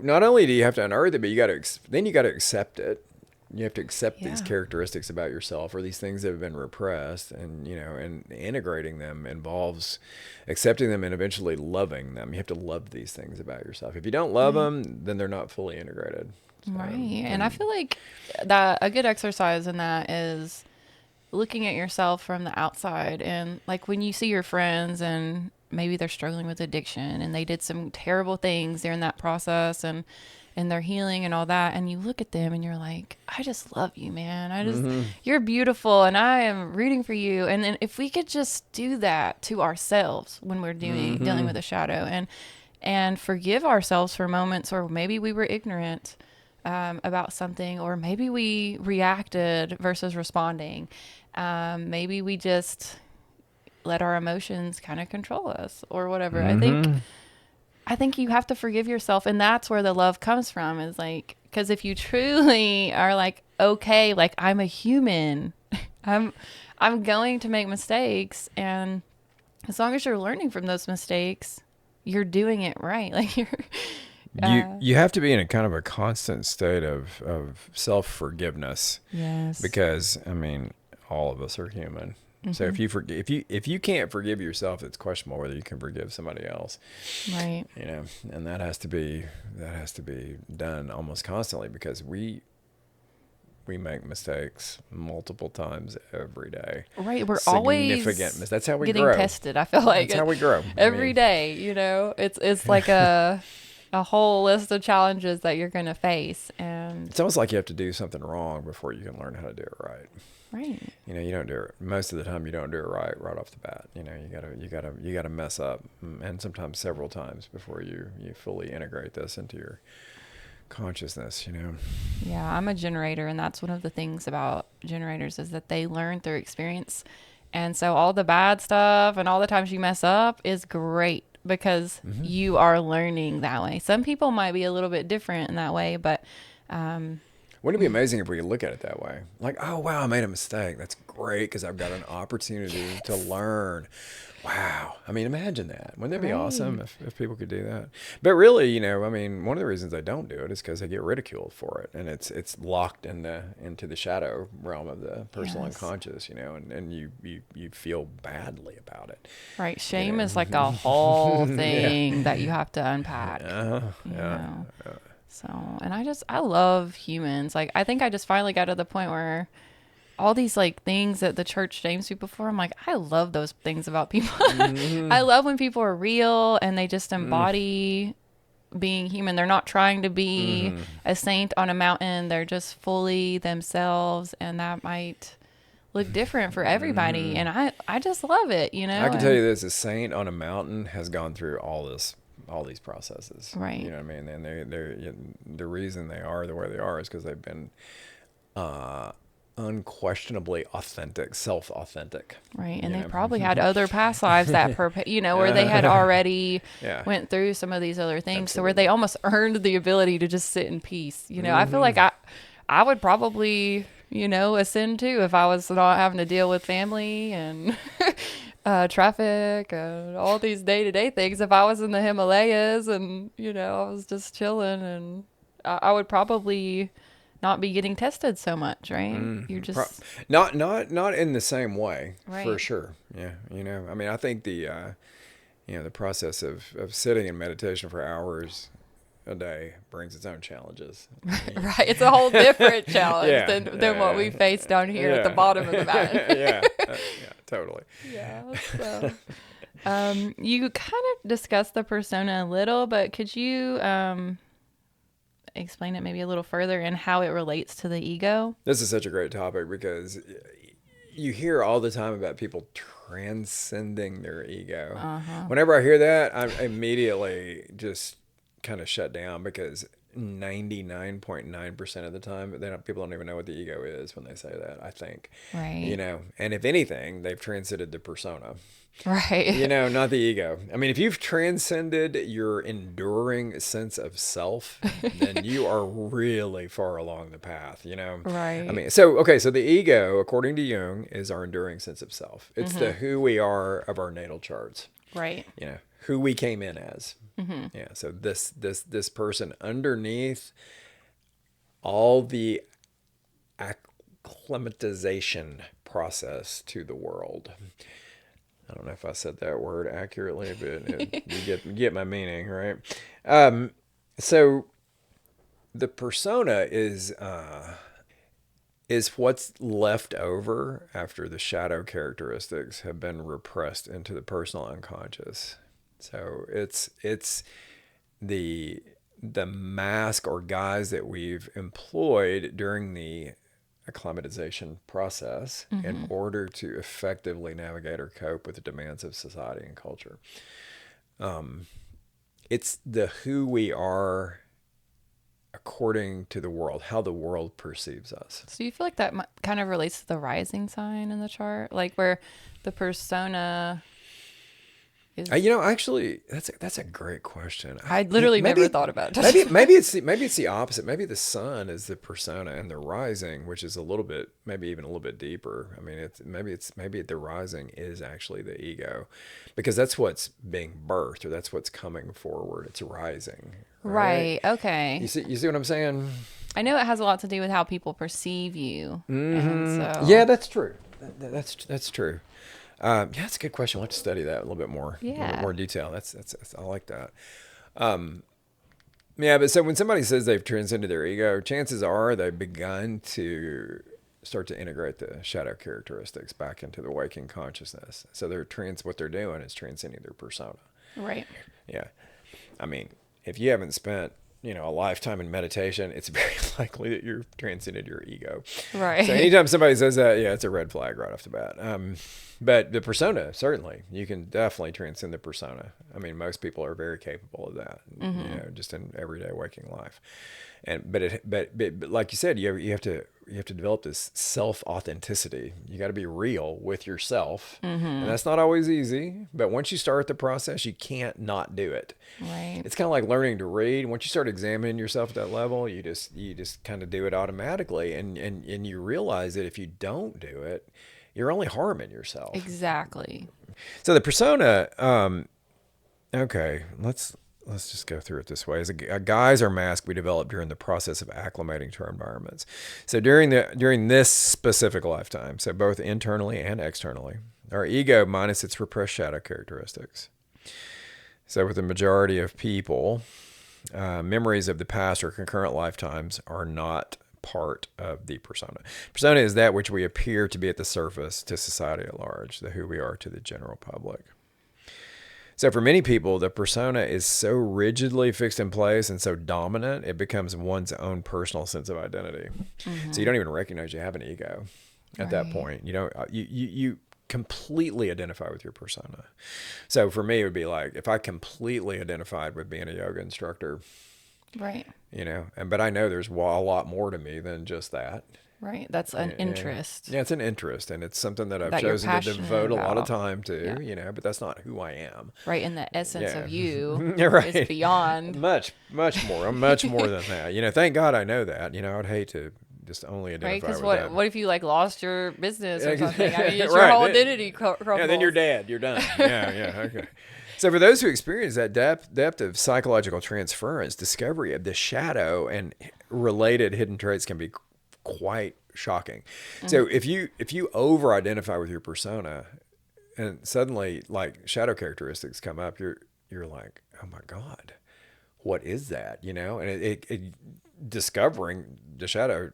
not only do you have to unearth it, but you got to accept it. You have to accept these Yeah. characteristics about yourself or these things that have been repressed, and and integrating them involves accepting them and eventually loving them. You have to love these things about yourself. If you don't love them, then they're not fully integrated. So, Right. And I feel like that a good exercise in that is looking at yourself from the outside. And like when you see your friends and maybe they're struggling with addiction and they did some terrible things during that process and their healing and all that, and you look at them and you're like, I just love you, man. You're beautiful and I am rooting for you. And then if we could just do that to ourselves when we're dealing with a shadow and forgive ourselves for moments, or maybe we were ignorant about something, or maybe we reacted versus responding. Maybe we just let our emotions kind of control us or whatever. I think you have to forgive yourself, and that's where the love comes from, is like, because if you truly are like, okay, like I'm a human, I'm going to make mistakes, and as long as you're learning from those mistakes, you're doing it right. Like you have to be in a kind of a constant state of self-forgiveness. Yes. Because I mean, all of us are human. So if you can't forgive yourself, it's questionable whether you can forgive somebody else. Right. And that has to be done almost constantly, because we make mistakes multiple times every day. Right. We're always That's how we getting grow. tested. I feel like That's how we grow. Every day, it's like a whole list of challenges that you're going to face. And It's almost like you have to do something wrong before you can learn how to do it right. right. You don't do it most of the time. You don't do it right off the bat. You gotta mess up, and sometimes several times before you fully integrate this into your consciousness. Yeah, I'm a generator, and that's one of the things about generators is that they learn through experience. And so all the bad stuff and all the times you mess up is great because you are learning that way. Some people might be a little bit different in that way, but Wouldn't it be amazing if we could look at it that way? Like, oh, wow, I made a mistake. That's great because I've got an opportunity to learn. Wow. I mean, imagine that. Wouldn't that be awesome if people could do that? But really, one of the reasons they don't do it is because they get ridiculed for it. And it's locked into the shadow realm of the personal unconscious, and you feel badly about it. right, shame is like a whole thing that you have to unpack. So, and I love humans. Like, I think I just finally got to the point where all these like things that the church shames people for, I'm like, I love those things about people. I love when people are real and they just embody being human. They're not trying to be a saint on a mountain. They're just fully themselves, and that might look different for everybody. And I just love it, I can tell you this: a saint on a mountain has gone through all these processes. Right. You know what I mean? And they're the reason they are the way they are is because they've been unquestionably self-authentic. Right. And they probably had other past lives that, where they had already went through some of these other things. Absolutely. So where they almost earned the ability to just sit in peace. I feel like I would probably, ascend too if I was not having to deal with family and traffic and all these day-to-day things. If I was in the Himalayas and, I was just chilling, and I would probably not be getting tested so much, right? You're just not in the same way, right. For sure. Yeah. I think the process of sitting in meditation for hours a day brings its own challenges. Right. It's a whole different challenge Yeah, than what we face down here at the yeah. bottom of the mountain. Yeah, totally. Yeah. So, you kind of discussed the persona a little, but could you explain it maybe a little further and how it relates to the ego? This is such a great topic because you hear all the time about people transcending their ego. Whenever I hear that, I immediately just kind of shut down because 99.9% of the time, people don't even know what the ego is when they say that, I think. Right. You know, and if anything, they've transcended the persona. Right. You know, not the ego. I mean, if you've transcended your enduring sense of self, then you are really far along the path, you know? Right. I mean, so the ego, according to Jung, is our enduring sense of self. It's the who we are of our natal charts. Right. You know, who we came in as. Yeah. So this person underneath all the acclimatization process to the world. I don't know if I said that word accurately, but you get my meaning, right? So the persona is what's left over after the shadow characteristics have been repressed into the personal unconscious. So it's the mask or guise that we've employed during the acclimatization process in order to effectively navigate or cope with the demands of society and culture. It's the who we are according to the world, how the world perceives us. So you feel like that kind of relates to the rising sign in the chart, like where the persona is. Actually, that's a great question. I literally never thought about Maybe it. it's the opposite. Maybe the sun is the persona and the rising, which is maybe even a little bit deeper. I mean, maybe the rising is actually the ego, because that's what's being birthed, or that's what's coming forward. It's rising. Right. Okay. You see what I'm saying? I know it has a lot to do with how people perceive you. And so... Yeah, that's true. That's true. That's a good question. We'll have to study that a little bit more. Yeah. A little bit more detail. That's I like that. But so when somebody says they've transcended their ego, chances are they've begun to start to integrate the shadow characteristics back into the waking consciousness. So what they're doing is transcending their persona. Right. Yeah. I mean, if you haven't spent, a lifetime in meditation, it's very likely that you've transcended your ego. Right. So anytime somebody says that, it's a red flag right off the bat. But the persona, certainly, you can definitely transcend the persona. I mean, most people are very capable of that, just in everyday waking life. But like you said, you have to develop this self authenticity. You got to be real with yourself, and that's not always easy. But once you start the process, you can't not do it. Right. It's kind of like learning to read. Once you start examining yourself at that level, you just kind of do it automatically, and you realize that if you don't do it, you're only harming yourself. Exactly. So the persona, okay, let's just go through it this way. As a guise or mask we develop during the process of acclimating to our environments. So during this specific lifetime, so both internally and externally, our ego minus its repressed shadow characteristics. So with the majority of people, memories of the past or concurrent lifetimes are not part of the persona. Persona is that which we appear to be at the surface to society at large, the who we are to the general public. So for many people, the persona is so rigidly fixed in place and so dominant, it becomes one's own personal sense of identity. So you don't even recognize you have an ego at that point. You completely identify with your persona. So for me, it would be like if I completely identified with being a yoga instructor, right? But I know there's a lot more to me than just that. Right. That's an interest. Yeah, it's an interest, and it's something that I've that chosen to devote a lot of time to, Yeah. But that's not who I am. Right. And the essence of you right. is beyond. Much more. I'm much more than that. Thank God I know that. I would hate to just only identify with that. What if you lost your business or something? I mean, it's right. your whole identity crumbles. Yeah, then you're dead. You're done. Yeah, okay. So for those who experience that depth of psychological transference, discovery of the shadow and related hidden traits can be quite shocking. So if you over-identify with your persona, and suddenly like shadow characteristics come up, you're like, oh my God, what is that, you know? And it discovering the shadow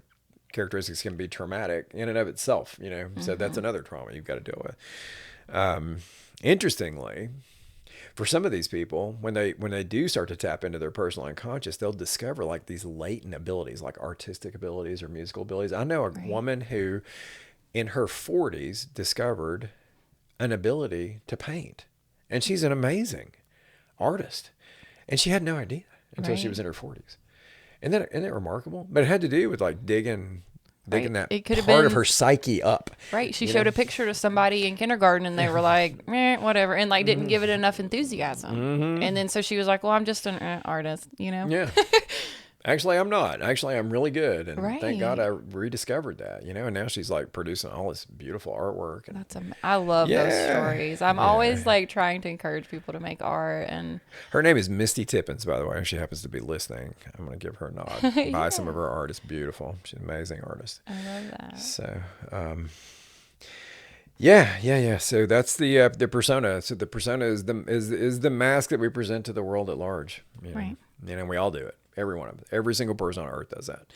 characteristics can be traumatic in and of itself, you know? So that's another trauma you've got to deal with. Interestingly, for some of these people, when they do start to tap into their personal unconscious, they'll discover like these latent abilities, like artistic abilities or musical abilities. I know a woman who in her 40s discovered an ability to paint, and she's an amazing artist, and she had no idea until she was in her 40s. Isn't that remarkable? But it had to do with like digging that It could have part been, of her psyche up. Right. She showed a picture to somebody in kindergarten and they were like, whatever. And like didn't give it enough enthusiasm. And then so she was like, well, I'm just an artist, you know? Yeah. Actually, I'm not. Actually, I'm really good. And Right. thank God I rediscovered that, you know, and now she's like producing all this beautiful artwork. And I love those Yeah. stories. I'm always like trying to encourage people to make art. And her name is Misty Tippins, by the way. If she happens to be listening, I'm going to give her a nod. Buy some of her art. It's beautiful. She's an amazing artist. I love that. So, yeah. So that's the persona. So the persona is the mask that we present to the world at large. You know? Right. You know, we all do it. Every one of us. Every single person on earth does that.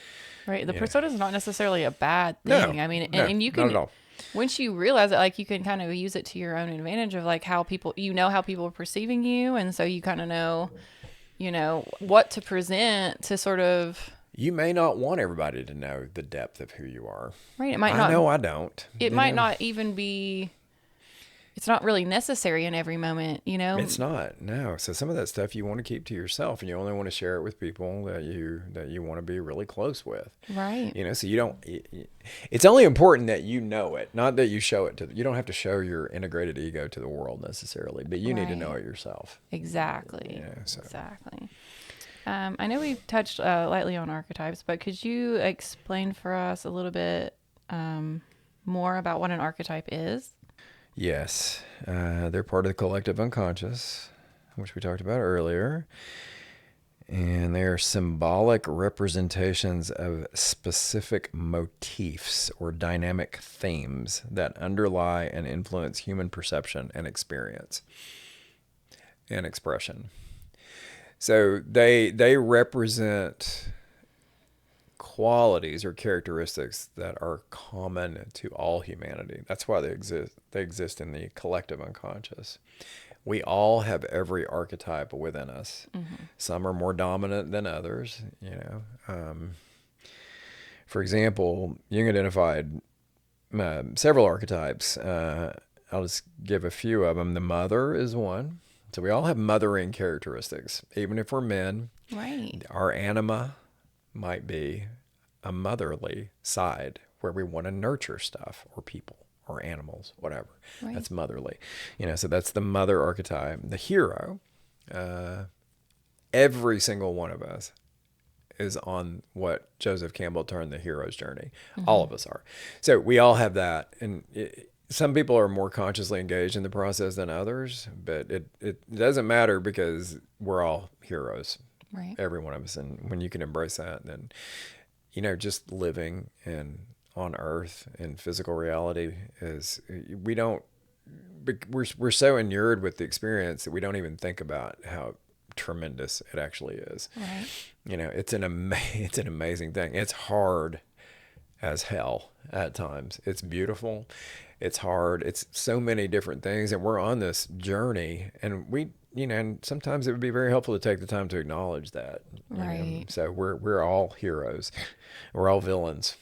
Right. The Yeah. persona is not necessarily a bad No, thing. I mean, no, and you not can, at all. once you realize it, like you can kind of use it to your own advantage of like how people, how people are perceiving you. And so you kind of know, what to present to sort of. You may not want everybody to know the depth of who you are. Right. It might not. I know I don't. It might not even be. It's not really necessary in every moment, It's not. No. So some of that stuff you want to keep to yourself, and you only want to share it with people that you want to be really close with. Right. So you don't. It's only important that you know it, not that you show it to. You don't have to show your integrated ego to the world necessarily, but you need to know it yourself. Exactly. So. Exactly. I know we've touched lightly on archetypes, but could you explain for us a little bit more about what an archetype is? Yes, they're part of the collective unconscious, which we talked about earlier. And they are symbolic representations of specific motifs or dynamic themes that underlie and influence human perception and experience and expression. So they represent qualities or characteristics that are common to all humanity. That's why they exist. They exist in the collective unconscious. We all have every archetype within us. Mm-hmm. Some are more dominant than others. For example, Jung identified several archetypes. I'll just give a few of them. The mother is one. So we all have mothering characteristics, even if we're men. Right. Our anima might be a motherly side where we want to nurture stuff or people or animals, whatever. Right. That's motherly. So that's the mother archetype. The hero, every single one of us is on what Joseph Campbell termed the hero's journey. Mm-hmm. All of us are. So we all have that. And some people are more consciously engaged in the process than others, but it doesn't matter because we're all heroes. Right. Every one of us. And when you can embrace that, then, just living on earth in physical reality is, we're so inured with the experience that we don't even think about how tremendous it actually is. Right. It's an amazing thing. It's hard as hell at times. It's beautiful. It's hard. It's so many different things. And we're on this journey, and and sometimes it would be very helpful to take the time to acknowledge that. Right. So we're all heroes. We're all villains.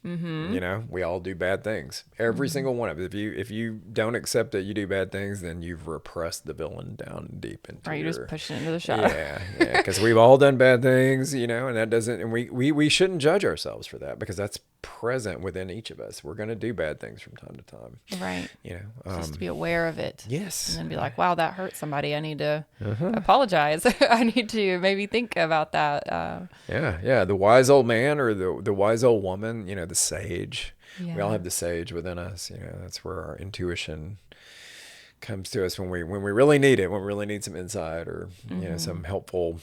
Mm-hmm. We all do bad things. Every single one of us. If you don't accept that you do bad things, then you've repressed the villain down deep into you're just pushing it into the shadow. Yeah. Because we've all done bad things, and that doesn't, and we shouldn't judge ourselves for that, because that's present within each of us. We're going to do bad things from time to time. Right. Just to be aware of it. Yes. And then be like, wow, that hurt somebody. I need to apologize. I need to maybe think about that. Yeah. The wise old man or the wise old woman, the sage. Yeah. We all have the sage within us. That's where our intuition comes to us when we really need it, when we really need some insight or some helpful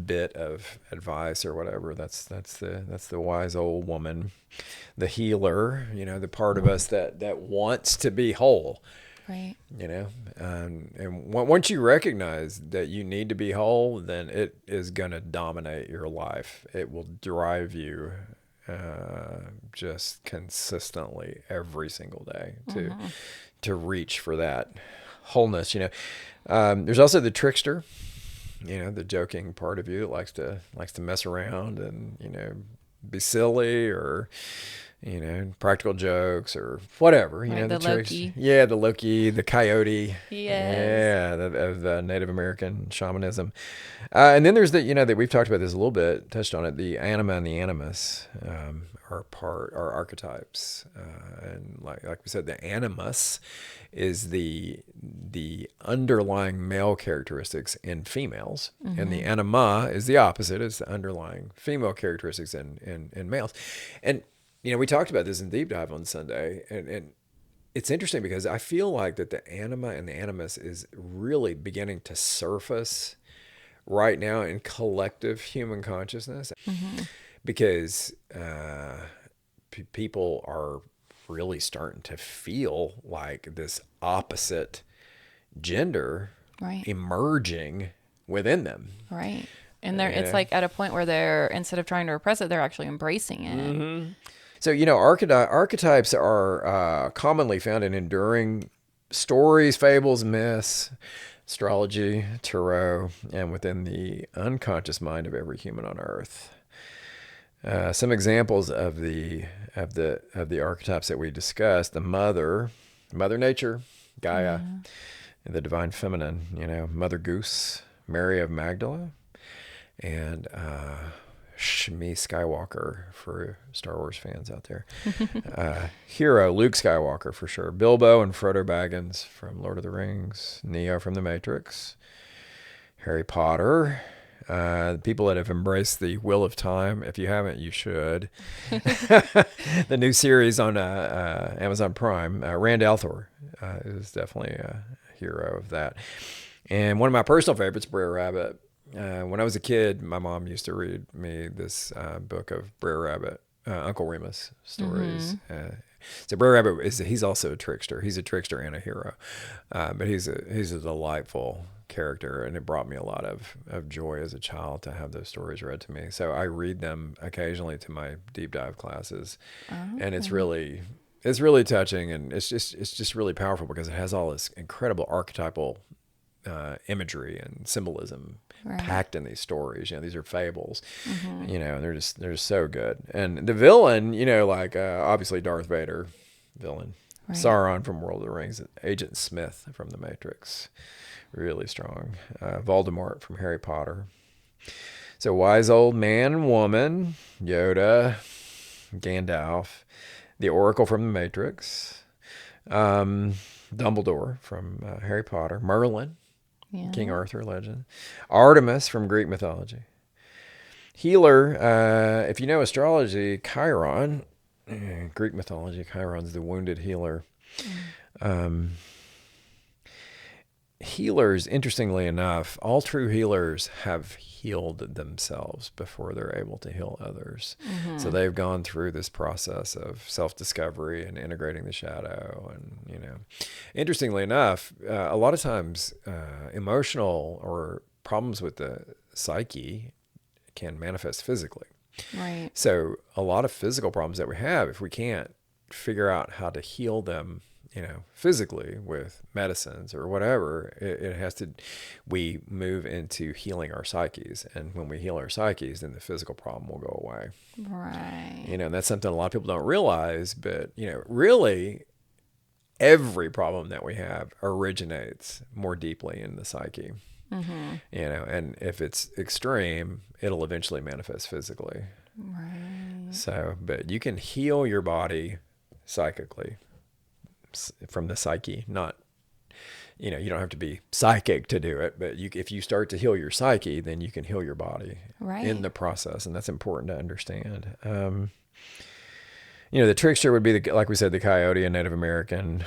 bit of advice or whatever. That's the wise old woman, the healer, the part of us that wants to be whole. Right. You know, and once you recognize that you need to be whole, then it is going to dominate your life. It will drive you just consistently every single day to reach for that wholeness. You know, there's also the trickster. You know, the joking part of you that likes to mess around and, you know, be silly, or, you know, practical jokes or whatever. You Right, know, the tricks. Loki. Yeah, the Loki, the coyote. Yes. Yeah, of Native American shamanism. And then there's the, you know, that we've talked about this a little bit, touched on it. The anima and the animus are archetypes, and like we said, the animus is the underlying male characteristics in females, and the anima is the opposite, is the underlying female characteristics in males. And you know, we talked about this in Deep Dive on Sunday, and it's interesting because I feel like that the anima and the animus is really beginning to surface right now in collective human consciousness, because people are really starting to feel like this opposite gender Right. emerging within them. Right. And it's like at a point where they're, instead of trying to repress it, they're actually embracing it. So, you know, archetypes are commonly found in enduring stories, fables, myths, astrology, tarot, and within the unconscious mind of every human on earth. Some examples of the archetypes that we discussed: the Mother Nature, Gaia, the divine feminine. You know, Mother Goose, Mary of Magdala, and Shmi Skywalker for Star Wars fans out there. Hero, Luke Skywalker for sure. Bilbo and Frodo Baggins from Lord of the Rings. Neo from The Matrix. Harry Potter. People that have embraced the Wheel of Time. If you haven't, you should. The new series on Amazon Prime. Rand al'Thor is definitely a hero of that. And one of my personal favorites, Brer Rabbit. When I was a kid, my mom used to read me this book of Brer Rabbit, Uncle Remus stories. So Brer Rabbit he's also a trickster. He's a trickster and a hero, but he's a delightful character, and it brought me a lot of joy as a child to have those stories read to me. So I read them occasionally to my deep dive classes, and it's really touching, and it's just really powerful because it has all this incredible archetypal imagery and symbolism packed in these stories. You know, these are fables. You know, and they're just so good. And the villain, you know, like obviously Darth Vader, villain. Right. Sauron from World of the Rings, Agent Smith from The Matrix, really strong. Voldemort from Harry Potter. So wise old man and woman, Yoda, Gandalf, the Oracle from The Matrix, Dumbledore from Harry Potter, Merlin, King Arthur legend, Artemis from Greek mythology. Healer, if you know astrology, Chiron, Greek mythology, Chiron's the wounded healer. Healers, interestingly enough, all true healers have healed themselves before they're able to heal others. So they've gone through this process of self-discovery and integrating the shadow. And, you know, interestingly enough, a lot of times emotional or problems with the psyche can manifest physically. Right. So a lot of physical problems that we have, if we can't figure out how to heal them, you know, physically with medicines or whatever, it has to, we move into healing our psyches. And when we heal our psyches, then the physical problem will go away. Right. You know, and that's something a lot of people don't realize, but, you know, really every problem that we have originates more deeply in the psyche. You know, and if it's extreme, it'll eventually manifest physically. Right. So, but you can heal your body psychically from the psyche, not, you know, you don't have to be psychic to do it, but if you start to heal your psyche, then you can heal your body in the process. And that's important to understand. You know, the trickster would be, like we said, the coyote, a Native American,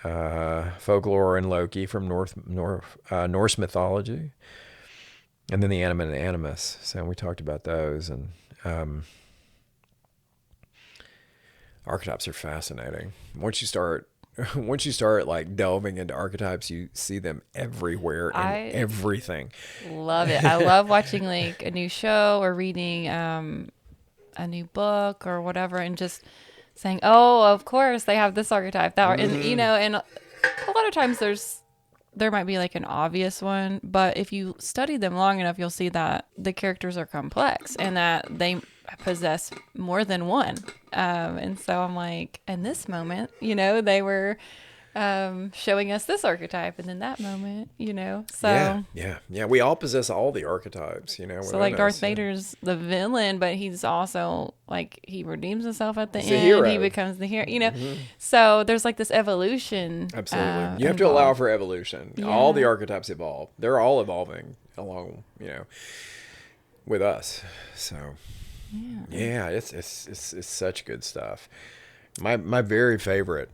folklore, and Loki from Norse mythology, and then the anima and the animus. So we talked about those, and archetypes are fascinating. Once you start once you start like delving into archetypes, you see them everywhere in everything. Love it. I love watching like a new show or reading a new book or whatever, and just saying, "Oh, of course they have this archetype." And you know, and a lot of times there might be like an obvious one, but if you study them long enough, you'll see that the characters are complex and that they possess more than one. And so I'm like, in this moment, you know, they were showing us this archetype, and then that moment, you know, so yeah. We all possess all the archetypes, you know. So like Darth Vader's the villain, but he's also like, he redeems himself at the end. Hero. He becomes the hero, you know. So there's like this evolution. Absolutely, you have to allow for evolution. Yeah. All the archetypes evolve. They're all evolving along, you know, with us. So yeah, it's such good stuff. My very favorite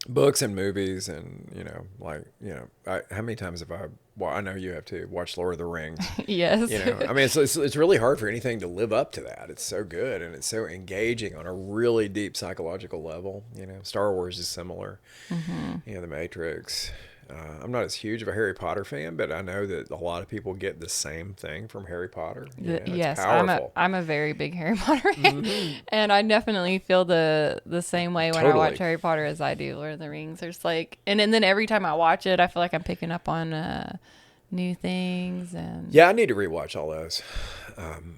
books and movies, and you know, like, you know, how many times have I know you have to watch Lord of the Rings. Yes. You know, I mean, it's really hard for anything to live up to that. It's so good, and it's so engaging on a really deep psychological level. You know, Star Wars is similar. You know, The Matrix. I'm not as huge of a Harry Potter fan, but I know that a lot of people get the same thing from Harry Potter. You know, yes, it's powerful. I'm a very big Harry Potter fan, and I definitely feel the same way when I watch Harry Potter as I do Lord of the Rings. There's like, and then every time I watch it, I feel like I'm picking up on new things. And yeah, I need to rewatch all those.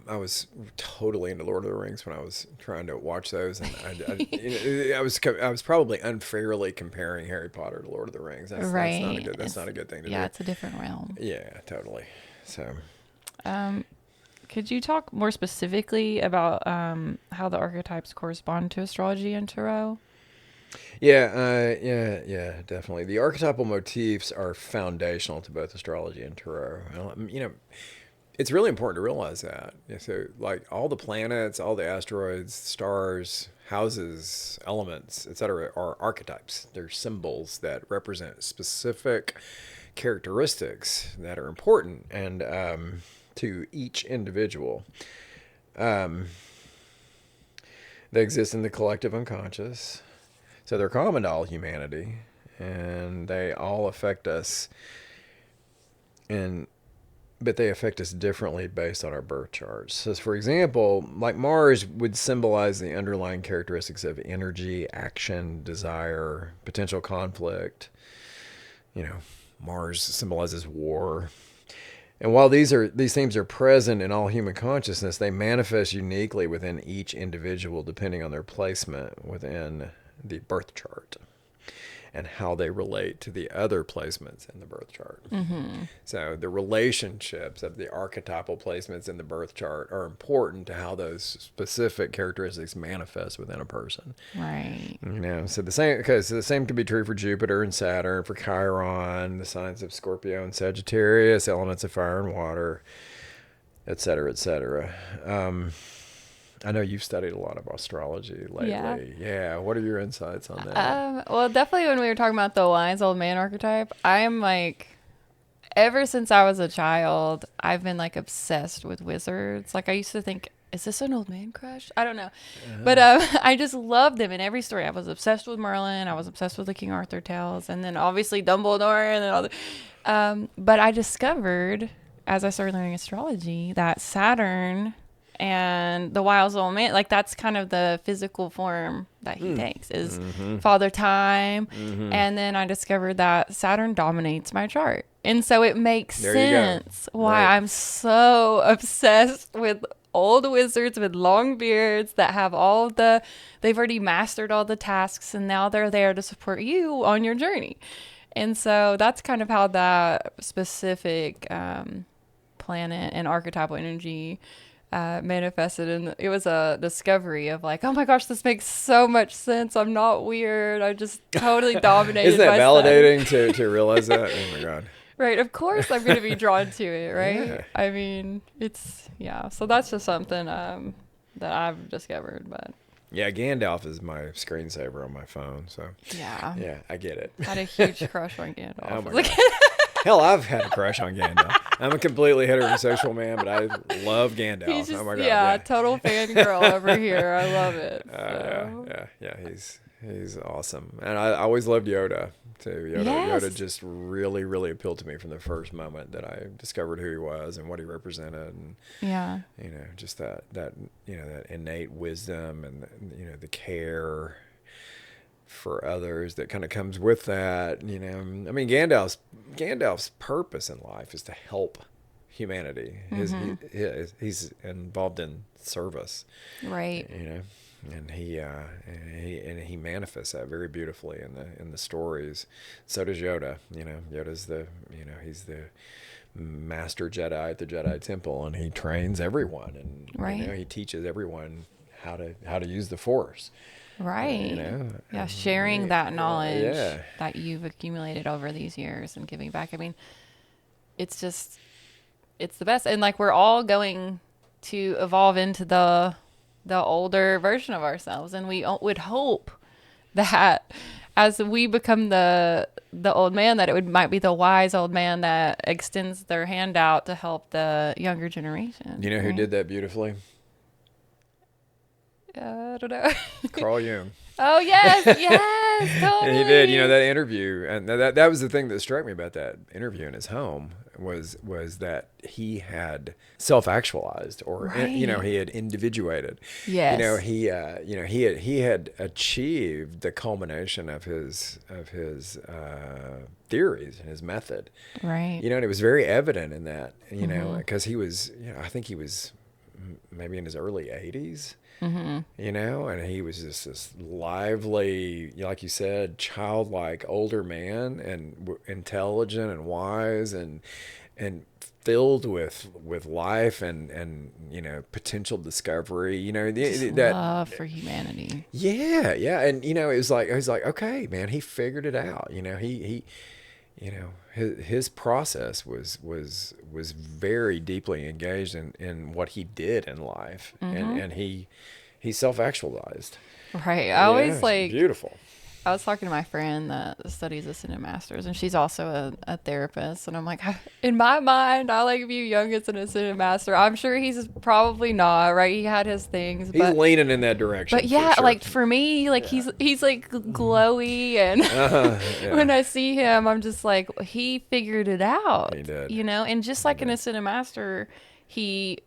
I was totally into Lord of the Rings when I was trying to watch those, and I was probably unfairly comparing Harry Potter to Lord of the Rings. That's not a good thing to do. Yeah, it's a different realm. Yeah, totally. So, could you talk more specifically about how the archetypes correspond to astrology and tarot? Yeah, definitely. The archetypal motifs are foundational to both astrology and tarot. You know, it's really important to realize that. So, like, all the planets, all the asteroids, stars, houses, elements, etc., are archetypes. They're symbols that represent specific characteristics that are important and to each individual. They exist in the collective unconscious. So they're common to all humanity, and they all affect us, but they affect us differently based on our birth charts. So, for example, like Mars would symbolize the underlying characteristics of energy, action, desire, potential conflict. You know, Mars symbolizes war. And while these themes are present in all human consciousness, they manifest uniquely within each individual depending on their placement within the birth chart and how they relate to the other placements in the birth chart. So the relationships of the archetypal placements in the birth chart are important to how those specific characteristics manifest within a person. Right. You know, so the same can be true for Jupiter and Saturn, for Chiron, the signs of Scorpio and Sagittarius, elements of fire and water, et cetera, et cetera. I know you've studied a lot of astrology lately. Yeah. What are your insights on that? Well, definitely when we were talking about the wise old man archetype, I am like, ever since I was a child, I've been like obsessed with wizards. Like, I used to think, is this an old man crush? I don't know. But I just loved them in every story. I was obsessed with Merlin. I was obsessed with the King Arthur tales. And then obviously Dumbledore and then all the... but I discovered, as I started learning astrology, that Saturn... and the wise old man, like, that's kind of the physical form that he takes, is Father Time. And then I discovered that Saturn dominates my chart. And so it makes sense why I'm so obsessed with old wizards with long beards that have they've already mastered all the tasks, and now they're there to support you on your journey. And so that's kind of how that specific planet and archetypal energy manifested, and it was a discovery of like, oh my gosh, this makes so much sense. I'm not weird. I just totally dominated. Isn't that validating to realize that? Oh my God. Right. Of course I'm going to be drawn to it. Right. Yeah. I mean, so that's just something that I've discovered. But yeah, Gandalf is my screensaver on my phone. So yeah, I get it. I had a huge crush on Gandalf. Oh my God. Hell, I've had a crush on Gandalf. I'm a completely heterosexual man, but I love Gandalf. He's just, Oh my God. yeah, total fangirl over here. I love it. So. Yeah. He's awesome, and I always loved Yoda too. Yoda Yes. just really, really appealed to me from the first moment that I discovered who he was and what he represented, and Yeah. just that that innate wisdom and the care for others that kind of comes with that. I mean, Gandalf's purpose in life is to help humanity. He's involved in service, Right. and he manifests that very beautifully in the stories. So does Yoda. Yoda's he's the master Jedi at the Jedi Temple, and he trains everyone, and Right. he teaches everyone how to use the Force. Right. Yeah, and, sharing that knowledge yeah. that you've accumulated over these years and giving back. I mean, it's the best. And like we're all going to evolve into the older version of ourselves, and we would hope that as we become the old man, that it might be the wise old man that extends their hand out to help the younger generation. You know who did that beautifully? I don't know. Carl Jung. Oh yes, totally. And he did. That interview, and that was the thing that struck me about that interview in his home was that he had self-actualized, or Right. he had individuated. Yes. He had achieved the culmination of his theories and his method. Right. And it was very evident in that. Because he was, I think he was maybe in his early 80s. And he was just this lively, like you said, childlike older man, and intelligent and wise and filled with life and potential discovery. That love for humanity. Yeah, and it was like, I was like, okay, man, he figured it out. He his process was very deeply engaged in what he did in life, and he self-actualized. Right. I always it's beautiful. I was talking to my friend that studies Ascended Masters, and she's also a therapist. And I'm like, in my mind, I like view Jung as an Ascended Master. I'm sure he's probably not, right? He had his things. He's leaning in that direction. But yeah, sure. like for me, like he's like glowy, and when I see him, I'm just like, he figured it out. He did. And just like an Ascended Master, we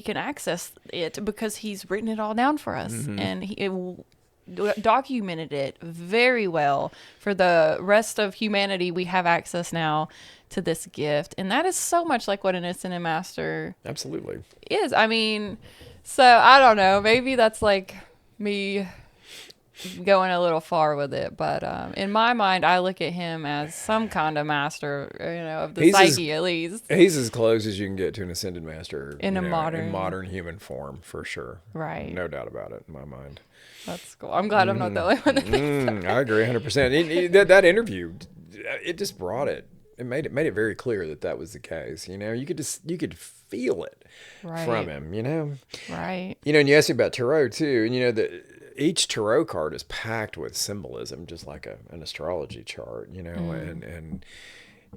can access it because he's written it all down for us, and he documented it very well for the rest of humanity. We have access now to this gift, and that is so much like what an Ascended Master absolutely is. I mean, so I don't know, maybe that's like me going a little far with it, but in my mind, I look at him as some kind of master, of the psyche, at least. He's as close as you can get to an Ascended Master in modern human form, for sure. Right. No doubt about it in my mind. That's cool. I'm glad I'm not the only one that thinks that. I agree 100%. That interview, it just brought it. It made it very clear that was the case. You could feel it from him. Right. And you asked me about tarot too, and each tarot card is packed with symbolism, just like an astrology chart. And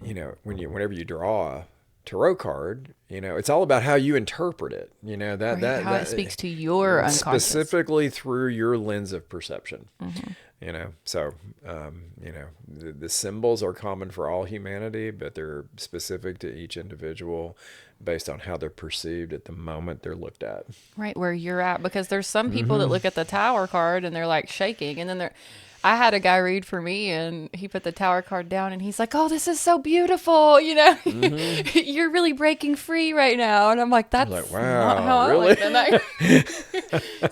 whenever you draw a tarot card, it's all about how you interpret it. How it speaks to your unconscious, specifically through your lens of perception. So the symbols are common for all humanity, but they're specific to each individual based on how they're perceived at the moment they're looked at. Right, where you're at, because there's some people that look at the Tower card and they're like shaking, and then I had a guy read for me, and he put the Tower card down, and he's like, "Oh, this is so beautiful, you're really breaking free right now." And I'm like, "That's wow, not how really?" I like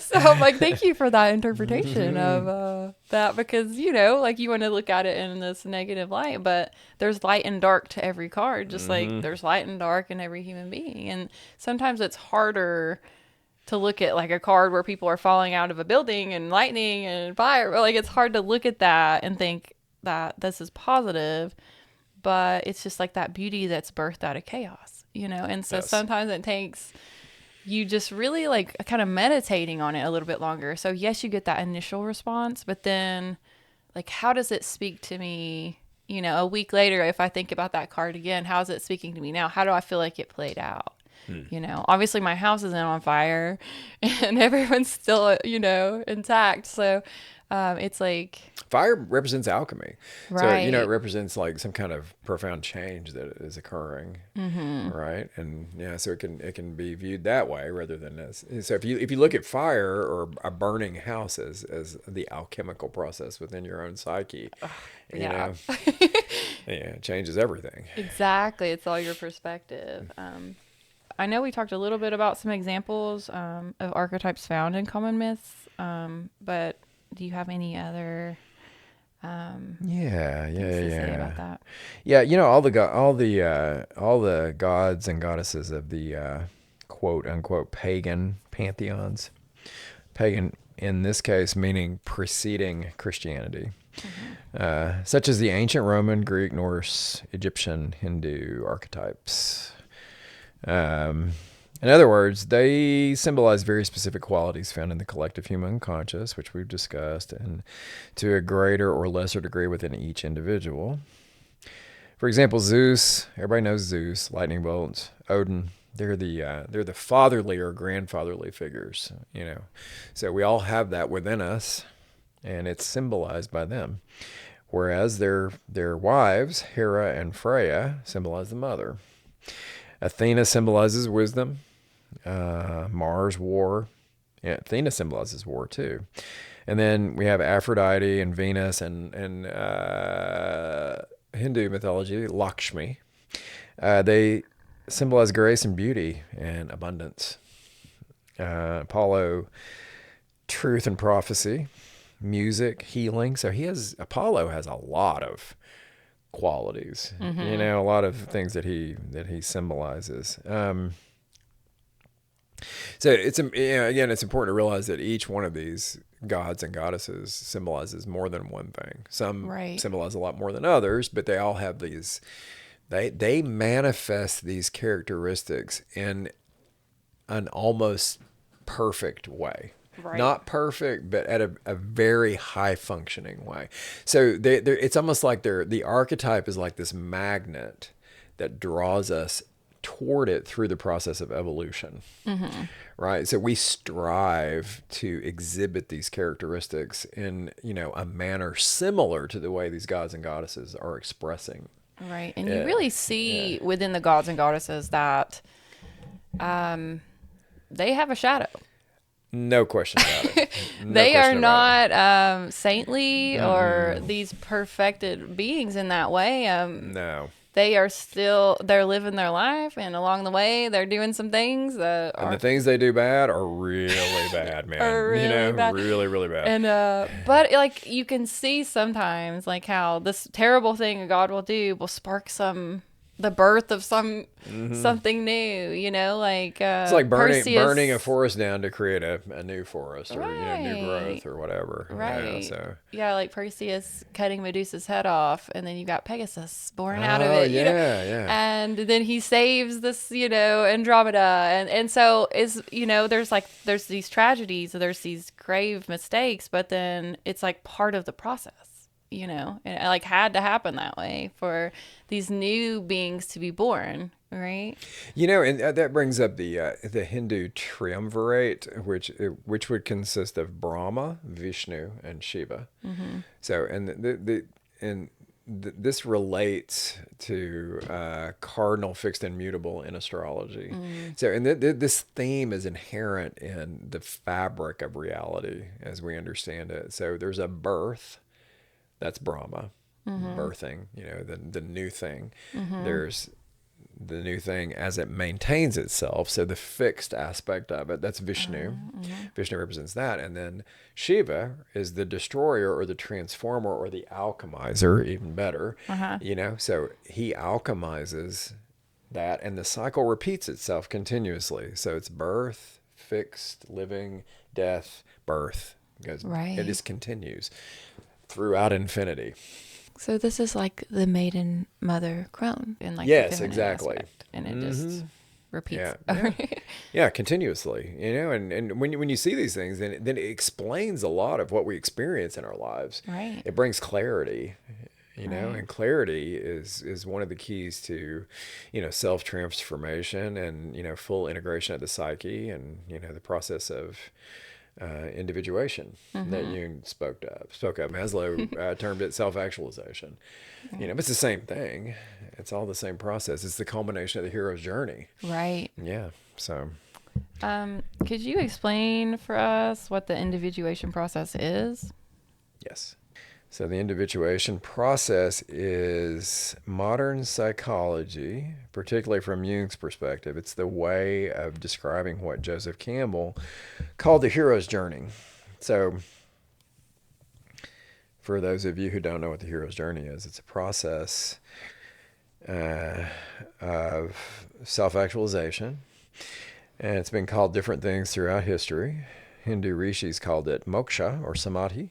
So I'm like, "Thank you for that interpretation of that," because you want to look at it in this negative light, but there's light and dark to every card, just like there's light and dark in every human being, and sometimes it's harder to look at like a card where people are falling out of a building and lightning and fire. Like, it's hard to look at that and think that this is positive, but it's just like that beauty that's birthed out of chaos, And so sometimes it takes you just really like kind of meditating on it a little bit longer. So yes, you get that initial response, but then like, how does it speak to me a week later, if I think about that card again, how's it speaking to me now? How do I feel like it played out? Obviously my house isn't on fire and everyone's still, intact. So it's like, Fire represents alchemy. So, right. it represents like some kind of profound change that is occurring. Right. And yeah, so it can be viewed that way rather than as, so if you look at fire or a burning house as the alchemical process within your own psyche, Yeah. it changes everything. Exactly. It's all your perspective. I know we talked a little bit about some examples of archetypes found in common myths, but do you have any other things to say about that? Yeah, all the gods and goddesses of the quote unquote pagan pantheons. Pagan in this case meaning preceding Christianity. Such as the ancient Roman, Greek, Norse, Egyptian, Hindu archetypes. In other words, they symbolize very specific qualities found in the collective human conscious, which we've discussed, and to a greater or lesser degree within each individual. For example, Zeus, everybody knows Zeus, lightning bolts, Odin, they're the fatherly or grandfatherly figures, So we all have that within us, and it's symbolized by them. Whereas their wives, Hera and Freya, symbolize the mother. Athena symbolizes wisdom. Mars, war. Yeah, Athena symbolizes war too. And then we have Aphrodite and Venus and Hindu mythology, Lakshmi. They symbolize grace and beauty and abundance. Apollo, truth and prophecy, music, healing. So Apollo has a lot of qualities, a lot of things that he symbolizes. So it's again, it's important to realize that each one of these gods and goddesses symbolizes more than one thing. Some symbolize a lot more than others, but they all have these. They manifest these characteristics in an almost perfect way. Right. Not perfect, but at a very high functioning way. So it's almost like the archetype is like this magnet that draws us toward it through the process of evolution. Right? So we strive to exhibit these characteristics in, a manner similar to the way these gods and goddesses are expressing. Right. And you really see within the gods and goddesses that they have a shadow. No question about it. They are not saintly or these perfected beings in that way. No. They're living their life, and along the way, they're doing some things that and the things they do bad are really bad, man. Are really bad. Really, really bad. And but like you can see sometimes like how this terrible thing a god will do will spark the birth of something new, like it's like burning a forest down to create a new forest or new growth or whatever. Right. Like Perseus cutting Medusa's head off, and then you got Pegasus born out of it. And then he saves this, Andromeda, and so there's these tragedies, there's these grave mistakes, but then it's like part of the process. And it like had to happen that way for these new beings to be born, right? And that brings up the Hindu triumvirate, which would consist of Brahma, Vishnu, and Shiva. So, this relates to cardinal, fixed, and mutable in astrology. So, and this theme is inherent in the fabric of reality as we understand it. So, there's a birth. That's Brahma, birthing, the new thing. There's the new thing as it maintains itself. So the fixed aspect of it, that's Vishnu. Vishnu represents that. And then Shiva is the destroyer or the transformer or the alchemizer, even better. So he alchemizes that, and the cycle repeats itself continuously. So it's birth, fixed, living, death, birth. It just continues throughout infinity. So this is like the maiden mother crone in like yes, exactly, aspect, and it just repeats. Continuously. And when you see these things, then it explains a lot of what we experience in our lives. Right. It brings clarity. Right. And clarity is one of the keys to, self-transformation and, full integration of the psyche and, the process of individuation that Jung spoke of. Maslow termed it self-actualization. But it's the same thing. It's all the same process. It's the culmination of the hero's journey. Right. Yeah. So, Could you explain for us what the individuation process is? yes. So the individuation process is modern psychology, particularly from Jung's perspective. It's the way of describing what Joseph Campbell called the hero's journey. So for those of you who don't know what the hero's journey is, it's a process of self-actualization. And it's been called different things throughout history. Hindu rishis called it moksha or samadhi.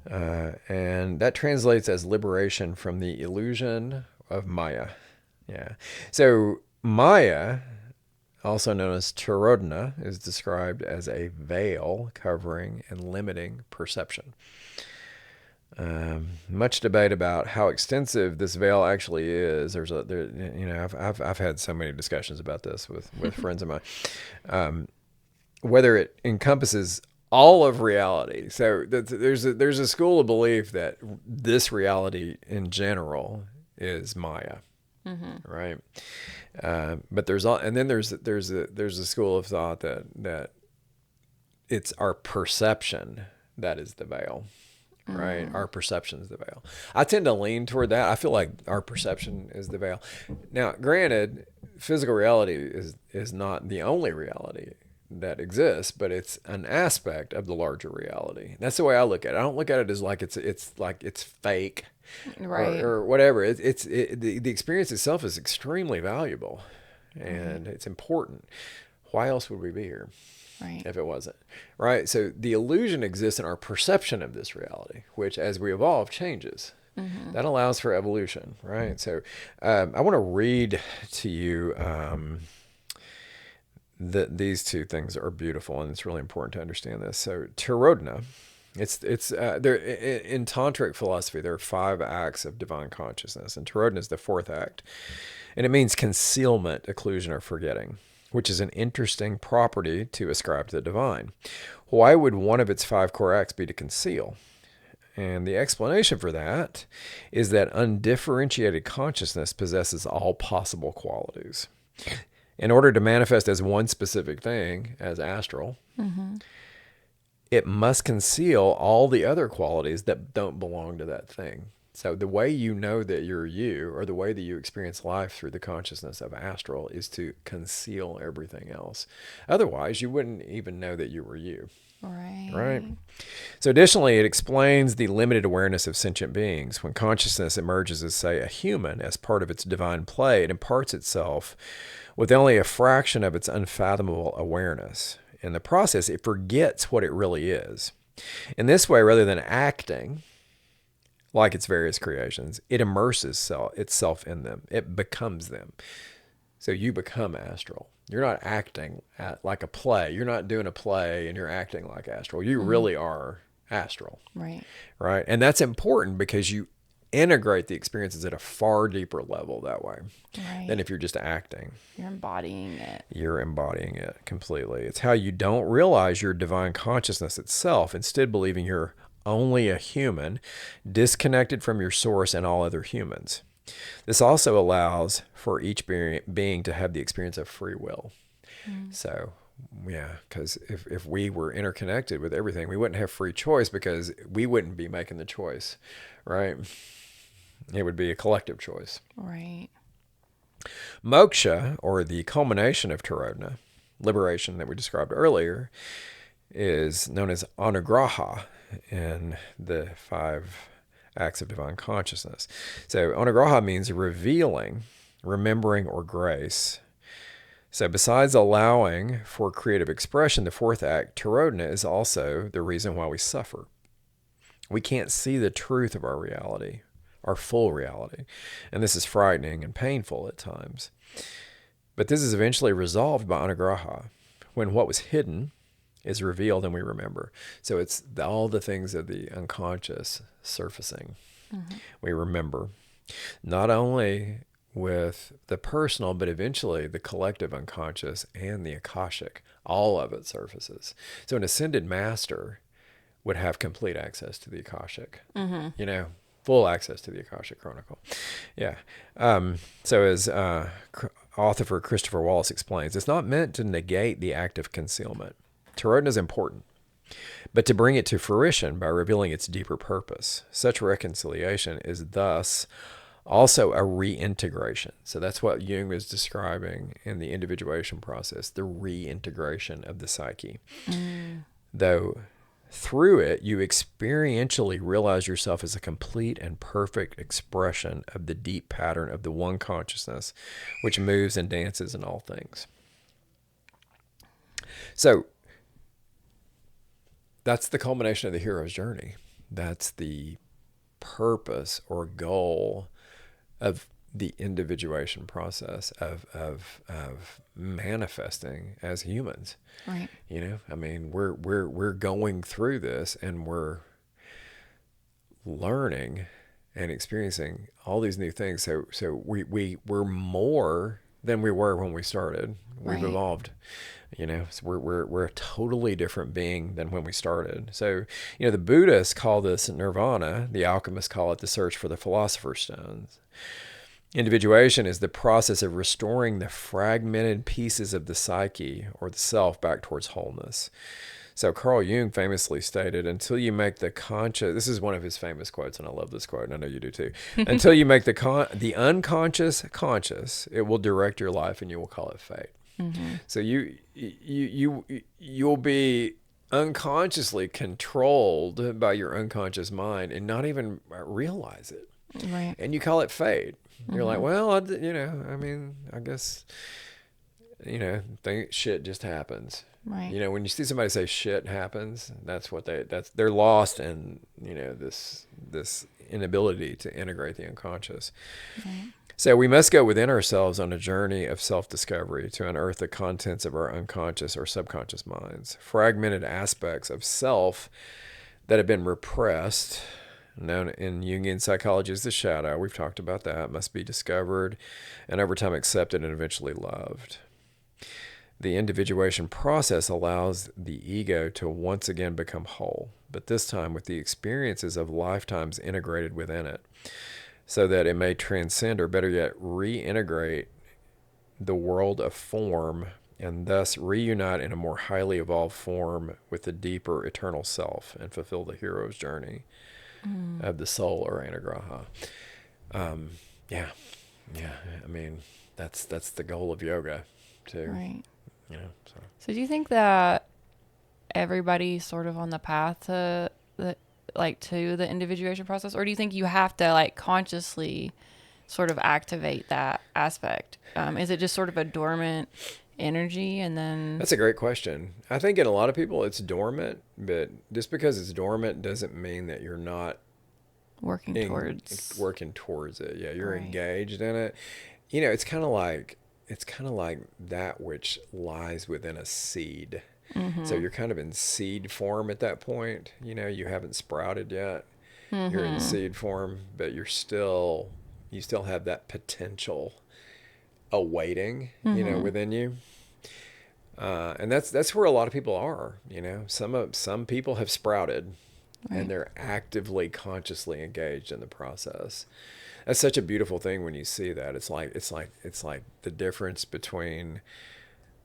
And that translates as liberation from the illusion of Maya. Yeah. So Maya, also known as Tirodhana, is described as a veil covering and limiting perception. Much debate about how extensive this veil actually is. I've had so many discussions about this with friends of mine. Whether it encompasses all of reality. So there's a school of belief that this reality in general is Maya, right? But there's a school of thought that it's our perception that is the veil, right? Our perception is the veil. I tend to lean toward that. I feel like our perception is the veil. Now, granted, physical reality is not the only reality that exists, but it's an aspect of the larger reality. That's the way I look at it. I don't look at it as like it's fake, Right. or whatever. The experience itself is extremely valuable, and it's important. Why else would we be here? Right. If it wasn't, right? So the illusion exists in our perception of this reality, which as we evolve changes. That allows for evolution, right? So I want to read to you these two things are beautiful, and it's really important to understand this. So Tirodhana, it's there in tantric philosophy. There are 5 acts of divine consciousness, and Tirodhana is the 4th act, and it means concealment, occlusion, or forgetting, which is an interesting property to ascribe to the divine. Why would one of its 5 core acts be to conceal? And the explanation for that is that undifferentiated consciousness possesses all possible qualities. In order to manifest as one specific thing, as astral, it must conceal all the other qualities that don't belong to that thing. So the way you know that you're you, or the way that you experience life through the consciousness of astral, is to conceal everything else. Otherwise, you wouldn't even know that you were you. Right. Right. So additionally, it explains the limited awareness of sentient beings. When consciousness emerges as, say, a human, as part of its divine play, it imparts itself with only a fraction of its unfathomable awareness. In the process, it forgets what it really is. In this way, rather than acting like its various creations, it immerses itself in them. It becomes them. So you become astral. You're not acting like a play. You're not doing a play and you're acting like astral. You really are astral. Right. Right? And that's important because you integrate the experiences at a far deeper level that way than if you're just acting. You're embodying it. You're embodying it completely. It's how you don't realize your divine consciousness itself, instead believing you're only a human, disconnected from your source and all other humans. This also allows for each being to have the experience of free will. So, yeah, because if we were interconnected with everything, we wouldn't have free choice because we wouldn't be making the choice, right? It would be a collective choice. Right. Moksha, or the culmination of Tirodhana, liberation that we described earlier, is known as anugraha in the 5 acts of divine consciousness. So anugraha means revealing, remembering, or grace. So besides allowing for creative expression, the 4th act, Tirodhana, is also the reason why we suffer. We can't see the truth of our reality, our full reality. And this is frightening and painful at times. But this is eventually resolved by anugraha, when what was hidden is revealed and we remember. So it's all the things of the unconscious surfacing. We remember not only with the personal, but eventually the collective unconscious and the Akashic. All of it surfaces. So an ascended master would have complete access to the Akashic, full access to the Akashic Chronicle. Yeah. So as author Christopher Wallace explains, it's not meant to negate the act of concealment. Tarot is important, but to bring it to fruition by revealing its deeper purpose. Such reconciliation is thus also a reintegration. So that's what Jung is describing in the individuation process, the reintegration of the psyche. Though through it, you experientially realize yourself as a complete and perfect expression of the deep pattern of the one consciousness, which moves and dances in all things. So that's the culmination of the hero's journey. That's the purpose or goal of the individuation process of manifesting as humans. Right. I mean, we're going through this and we're learning and experiencing all these new things. So we're more than we were when we started. We've evolved. So we're a totally different being than when we started. So, the Buddhists call this nirvana. The alchemists call it the search for the philosopher's stones. Individuation is the process of restoring the fragmented pieces of the psyche or the self back towards wholeness. So Carl Jung famously stated, until you make the conscious, this is one of his famous quotes, and I love this quote, and I know you do too. Until you make the unconscious conscious, it will direct your life and you will call it fate. So you'll be unconsciously controlled by your unconscious mind and not even realize it. Right. And you call it fate. You're like, well, I guess, shit just happens. Right. When you see somebody say shit happens, they're lost in, this inability to integrate the unconscious. Right. So we must go within ourselves on a journey of self-discovery to unearth the contents of our unconscious or subconscious minds, fragmented aspects of self that have been repressed, known in Jungian psychology as the shadow. We've talked about that. Must be discovered and over time accepted and eventually loved. The individuation process allows the ego to once again become whole, but this time with the experiences of lifetimes integrated within it, so that it may transcend, or better yet, reintegrate the world of form and thus reunite in a more highly evolved form with the deeper eternal self and fulfill the hero's journey of the soul or anagraha. Yeah. I mean, that's the goal of yoga too. Right. So do you think that everybody's sort of on the path to the individuation process, or do you think you have to consciously sort of activate that aspect? Is it just sort of a dormant energy and then... That's a great question. I think in a lot of people it's dormant, but just because it's dormant doesn't mean that you're not working towards it. Yeah, you're engaged in it. It's kind of like that which lies within a seed. So you're kind of in seed form at that point. You haven't sprouted yet. You're in seed form, but you still have that potential awaiting, within you. And that's where a lot of people are. Some people have sprouted, and they're actively, consciously engaged in the process. That's such a beautiful thing when you see that. It's like the difference between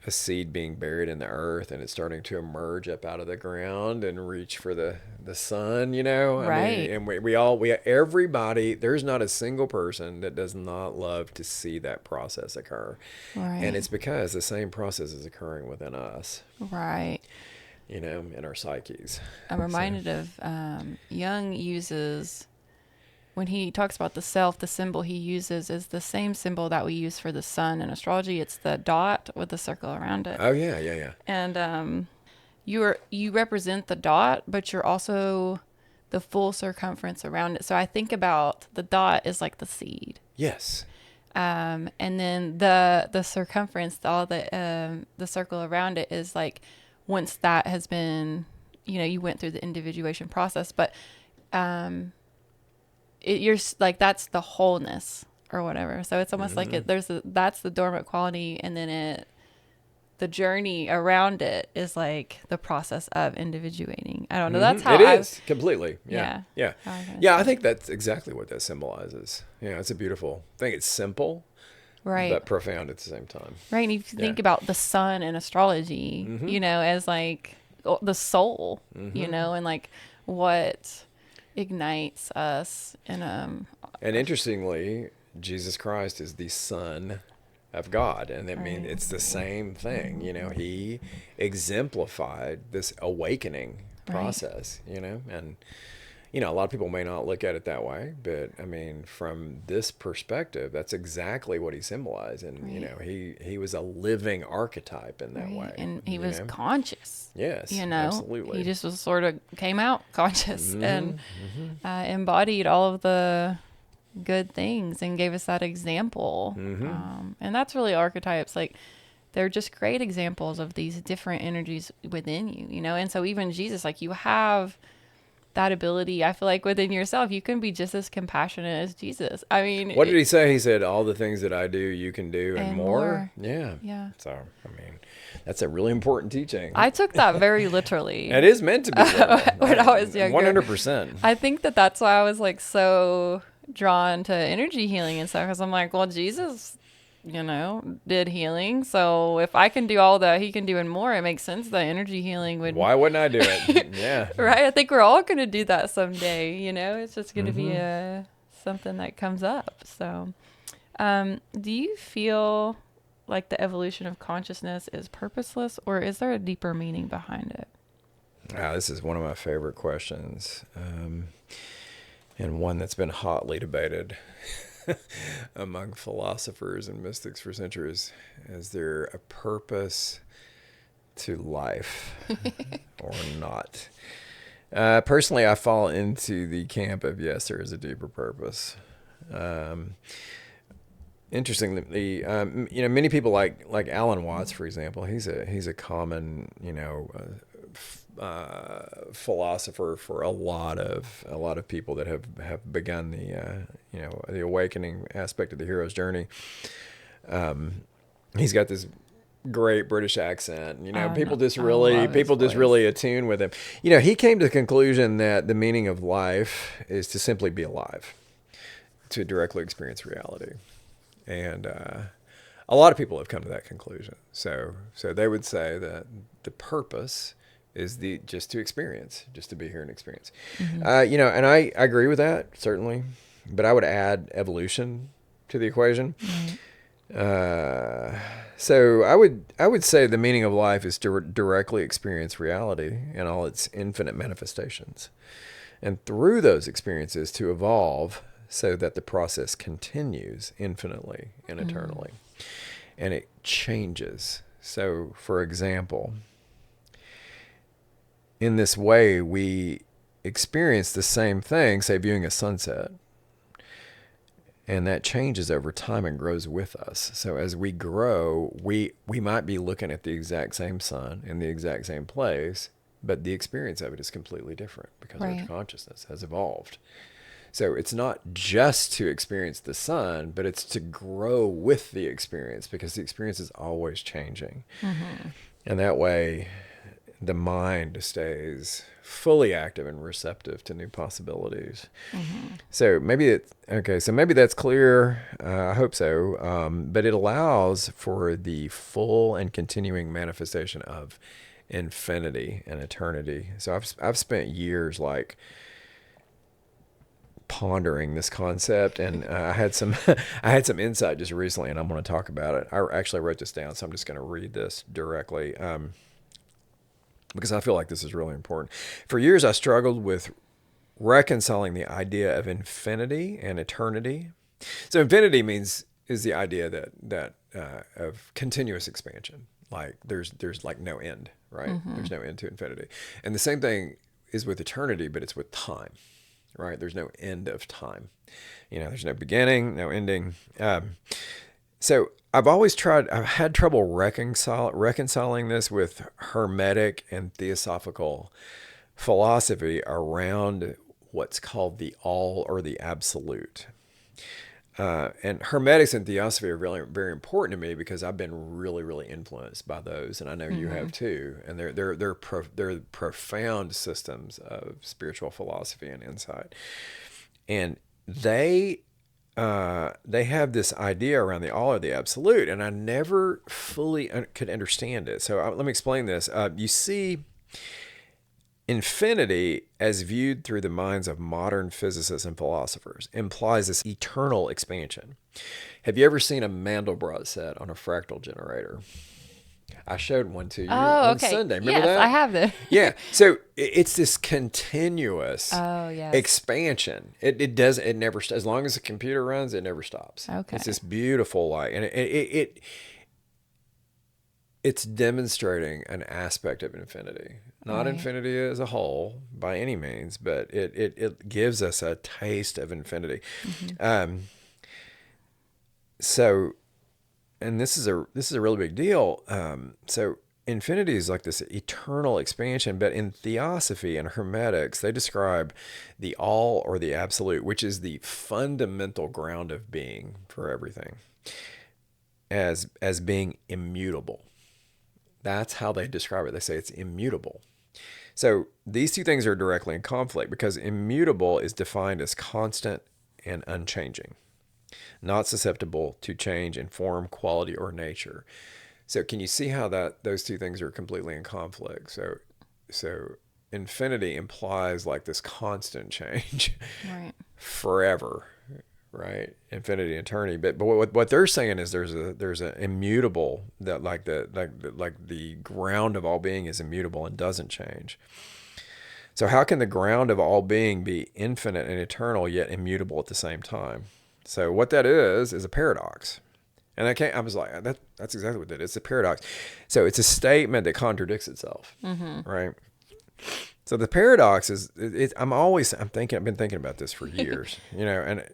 a seed being buried in the earth and it's starting to emerge up out of the ground and reach for the sun, Right. I mean, everybody, there's not a single person that does not love to see that process occur. Right. And it's because the same process is occurring within us. Right. In our psyches. I'm reminded of Jung uses, when he talks about the self, the symbol he uses is the same symbol that we use for the sun in astrology. It's the dot with the circle around it. Oh, yeah. And you represent the dot, but you're also the full circumference around it. So I think about the dot is like the seed. Yes. And then the circumference, all the circle around it is like, once that has been, you went through the individuation process, but like, that's the wholeness or whatever. So it's almost like that's the dormant quality, and then the journey around it is like the process of individuating. I don't know. That's how it is completely. Yeah. I think that's exactly what that symbolizes. It's a beautiful thing. It's simple, right, but profound at the same time. Right. And if you think about the sun in astrology, as like the soul, and like what ignites us. And interestingly, Jesus Christ is the Son of God, and I mean it's the same thing. He exemplified this awakening process. And a lot of people may not look at it that way, but I mean, from this perspective, that's exactly what he symbolized. And he was a living archetype in that way, and he was conscious. Yes, absolutely. He just was sort of came out conscious and embodied all of the good things and gave us that example. And that's really archetypes. Like, they're just great examples of these different energies within you, and so even Jesus, like, you have that ability. I feel like within yourself, you can be just as compassionate as Jesus. I mean, what did he say? He said, all the things that I do, you can do, and more. Yeah. So, I mean, that's a really important teaching. I took that very literally. It is meant to be. When I was younger. 100%. I think that's why I was like so drawn to energy healing and stuff, because I'm like, well, Jesus, did healing. So if I can do all that he can do and more, it makes sense that energy healing would. Why wouldn't I do it? Yeah. Right. I think we're all going to do that someday. It's just going to be something that comes up. So, do you feel like the evolution of consciousness is purposeless, or is there a deeper meaning behind it? This is one of my favorite questions. And one that's been hotly debated among philosophers and mystics for centuries. Is there a purpose to life or not? Personally, I fall into the camp of yes, there is a deeper purpose. Interestingly, many people like Alan Watts, for example. He's a common philosopher for a lot of people that have begun the awakening aspect of the hero's journey. He's got this great British accent. People just really attune with him. He came to the conclusion that the meaning of life is to simply be alive, to directly experience reality. And a lot of people have come to that conclusion. So they would say that the purpose is just to experience, just to be here and experience. And I agree with that, certainly, but I would add evolution to the equation. So I would say the meaning of life is to directly experience reality in all its infinite manifestations, and through those experiences to evolve so that the process continues infinitely and eternally, and it changes. So, for example, in this way, we experience the same thing, say viewing a sunset, and that changes over time and grows with us. So as we grow, we might be looking at the exact same sun in the exact same place, but the experience of it is completely different because our consciousness has evolved. So it's not just to experience the sun, but it's to grow with the experience, because the experience is always changing. And that way, the mind stays fully active and receptive to new possibilities. So maybe that's clear. I hope so. But it allows for the full and continuing manifestation of infinity and eternity. So I've spent years pondering this concept, and I had some insight just recently, and I'm going to talk about it. I actually wrote this down, so I'm just going to read this directly. Because I feel like this is really important. For years, I struggled with reconciling the idea of infinity and eternity. So infinity is the idea that of continuous expansion. Like there's like no end, right? There's no end to infinity. And the same thing is with eternity, but it's with time, right? There's no end of time. There's no beginning, no ending. So I've had trouble reconciling this with Hermetic and Theosophical philosophy around what's called the all or the absolute. And Hermetics and Theosophy are really very important to me because I've been really, really influenced by those, and I know you have too. And they're profound systems of spiritual philosophy and insight. And they have this idea around the all or the absolute, and I never fully could understand it. So let me explain this. You see, infinity, as viewed through the minds of modern physicists and philosophers, implies this eternal expansion. have you ever seen a Mandelbrot set on a fractal generator? I showed one to you on Sunday. Remember that? I have this. Yeah. So it's this continuous expansion. It does. It never. As long as the computer runs, it never stops. Okay. It's this beautiful light, and it's demonstrating an aspect of infinity. Not infinity as a whole by any means, but it gives us a taste of infinity. Mm-hmm. And this is a really big deal. So infinity is like this eternal expansion, but in Theosophy and Hermetics, they describe the all or the absolute, which is the fundamental ground of being for everything, as being immutable. That's how they describe it. They say it's immutable. So these two things are directly in conflict because immutable is defined as constant and unchanging, not susceptible to change in form, quality, or nature. So can you see how those two things are completely in conflict? So infinity implies like this constant change forever, right? Infinity and eternity. But what they're saying is there's a immutable that like the ground of all being is immutable and doesn't change. So how can the ground of all being be infinite and eternal yet immutable at the same time? So what that is a paradox. And I was like, that's exactly what that is. It's a paradox. So it's a statement that contradicts itself, right? So the paradox is, I've been thinking about this for years, and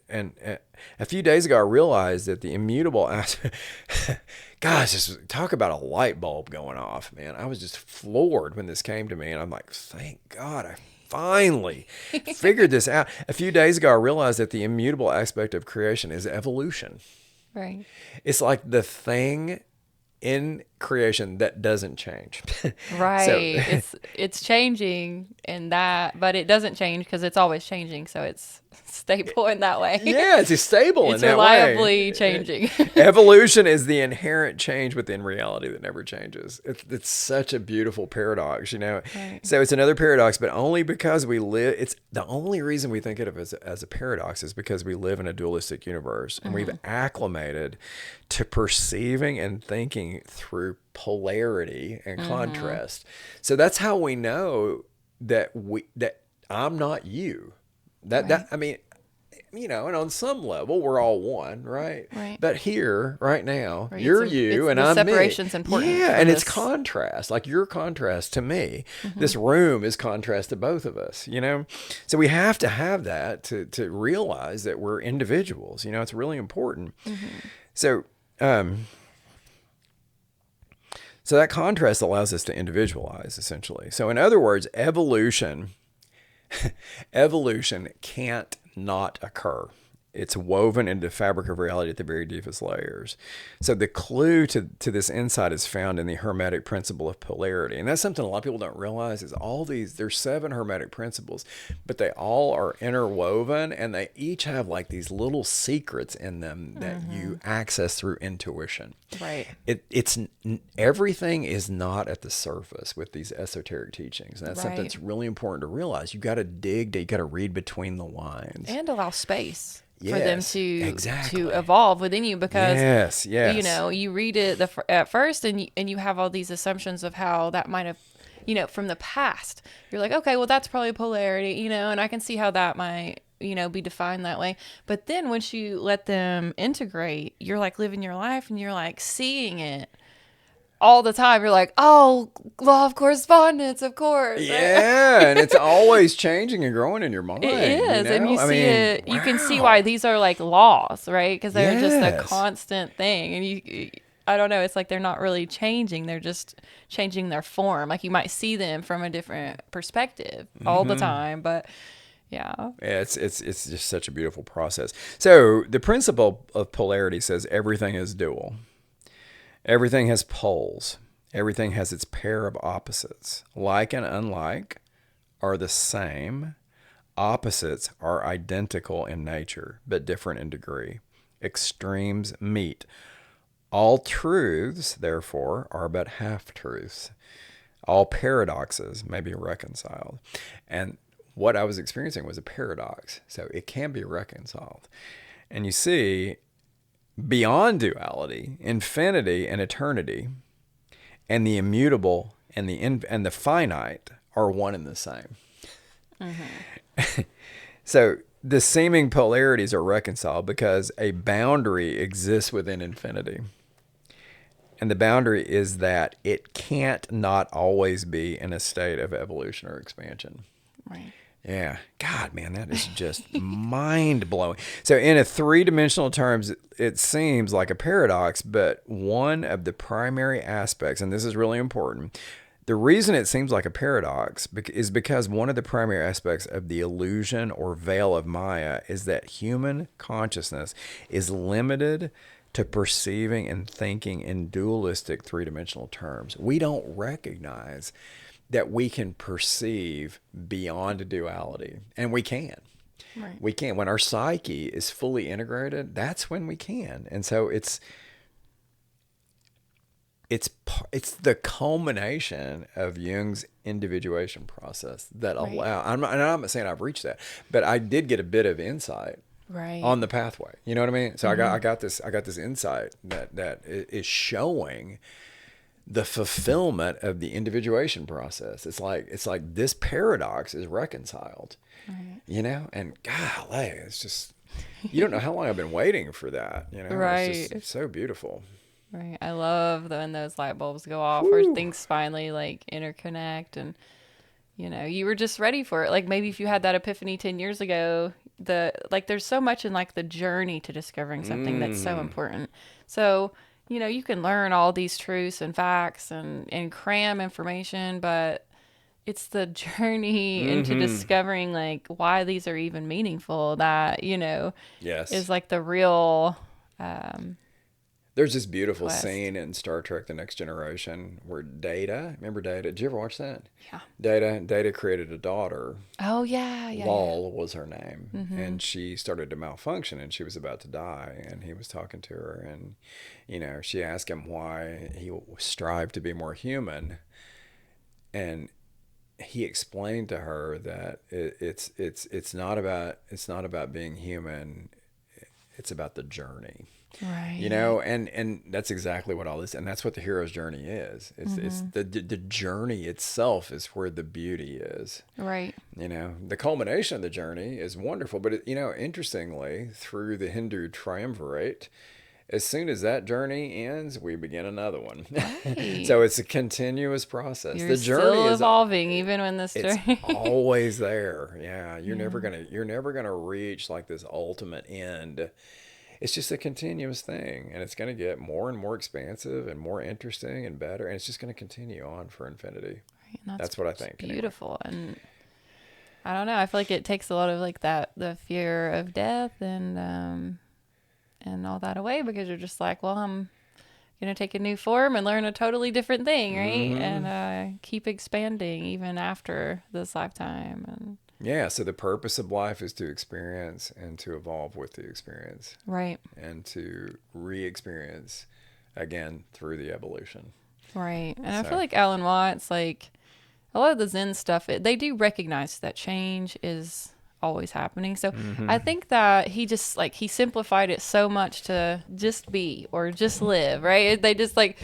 a few days ago I realized that the immutable aspect, gosh, just talk about a light bulb going off, man. I was just floored when this came to me, and I'm like, thank God I finally figured this out. A few days ago I realized that the immutable aspect of creation is evolution. Right. It's like the thing in creation that doesn't change. Right. It's changing but it doesn't change because it's always changing. So it's stable in that way. Yeah, it's stable in that way. It's reliably changing. Evolution is the inherent change within reality that never changes. It's such a beautiful paradox, Right. So it's another paradox, but only because we live. It's the only reason we think of it as a paradox is because we live in a dualistic universe, and we've acclimated to perceiving and thinking through polarity and contrast. So that's how we know that I'm not you. And on some level we're all one, right? Right. But here, right now, you're you and I'm me. Separation's important. Yeah, and it's contrast. Like your contrast to me. This room is contrast to both of us, So we have to have that to realize that we're individuals. It's really important. So that contrast allows us to individualize, essentially. So in other words, evolution can't not occur. It's woven into the fabric of reality at the very deepest layers. So the clue to this insight is found in the Hermetic principle of polarity. And that's something a lot of people don't realize is there's 7 Hermetic principles, but they all are interwoven and they each have like these little secrets in them that you access through intuition. Right. It's everything is not at the surface with these esoteric teachings. And that's something that's really important to realize. You got to dig, you got to read between the lines. And allow space. Yes, for them to evolve within you because you read it at first and you have all these assumptions of how that might have from the past. You're like, okay, well that's probably polarity, and I can see how that might be defined that way. But then once you let them integrate, you're like living your life and you're like seeing it all the time. You're like, oh, law of correspondence, of course. Yeah, and it's always changing and growing in your mind. It is, and you see it. Wow. You can see why these are like laws, right? Because they're just a constant thing, and I don't know. It's like they're not really changing; they're just changing their form. Like you might see them from a different perspective all the time, but Yeah. It's just such a beautiful process. So the principle of polarity says everything is dual. Everything has poles. Everything has its pair of opposites. Like and unlike are the same. Opposites are identical in nature, but different in degree. Extremes meet. All truths, therefore, are but half-truths. All paradoxes may be reconciled. And what I was experiencing was a paradox, so it can be reconciled. And you see, beyond duality, infinity and eternity, and the immutable and the finite are one and the same. Mm-hmm. So the seeming polarities are reconciled because a boundary exists within infinity. And the boundary is that it can't not always be in a state of evolution or expansion. Right. Yeah. God, man, that is just mind-blowing. So in a three-dimensional terms, it seems like a paradox, but one of the primary aspects, and this is really important, the reason it seems like a paradox is because one of the primary aspects of the illusion or veil of Maya is that human consciousness is limited to perceiving and thinking in dualistic three-dimensional terms. We don't recognize that we can perceive beyond duality, and we can. Right. We can. When our psyche is fully integrated, that's when we can. And so it's the culmination of Jung's individuation process that allow. I'm not saying I've reached that, but I did get a bit of insight on the pathway. You know what I mean? So I got this insight that is showing the fulfillment of the individuation process. It's like this paradox is reconciled. Right. You know, and golly, it's just you don't know how long I've been waiting for that. You know, right? It's just so beautiful. Right. I love when those light bulbs go off or things finally like interconnect and you were just ready for it. Like maybe if you had that epiphany 10 years ago, there's so much in like the journey to discovering something that's so important. So, you can learn all these truths and facts and cram information, but it's the journey into discovering like why these are even meaningful that, yes, is like the real, there's this beautiful quest. scene in Star Trek: The Next Generation where Data, remember Data? Did you ever watch that? Yeah. Data created a daughter. Oh, yeah. Lol was her name. And she started to malfunction and she was about to die. And he was talking to her and, she asked him why he strived to be more human. And he explained to her that it's not about being human. It's about the journey. Right. And that's exactly what all this, and that's what the hero's journey is. It's the journey itself is where the beauty is. Right. The culmination of the journey is wonderful, but interestingly, through the Hindu triumvirate, as soon as that journey ends, we begin another one. Right. So it's a continuous process. You're the journey still is evolving, even when this journey. It's always there. Yeah, you're never gonna reach like this ultimate end. It's just a continuous thing, and it's going to get more and more expansive and more interesting and better, and it's just going to continue on for infinity. Right, that's what I think. Beautiful, anyway. And I don't know. I feel like it takes a lot of like the fear of death and all that away because you're just like, well, I'm gonna take a new form and learn a totally different thing, right? And keep expanding even after this lifetime and. Yeah, so the purpose of life is to experience and to evolve with the experience. Right. And to re-experience again through the evolution. Right. And I feel like Alan Watts, like a lot of the Zen stuff, they do recognize that change is always happening. So I think that he just like, he simplified it so much to just be or just live, right? They just like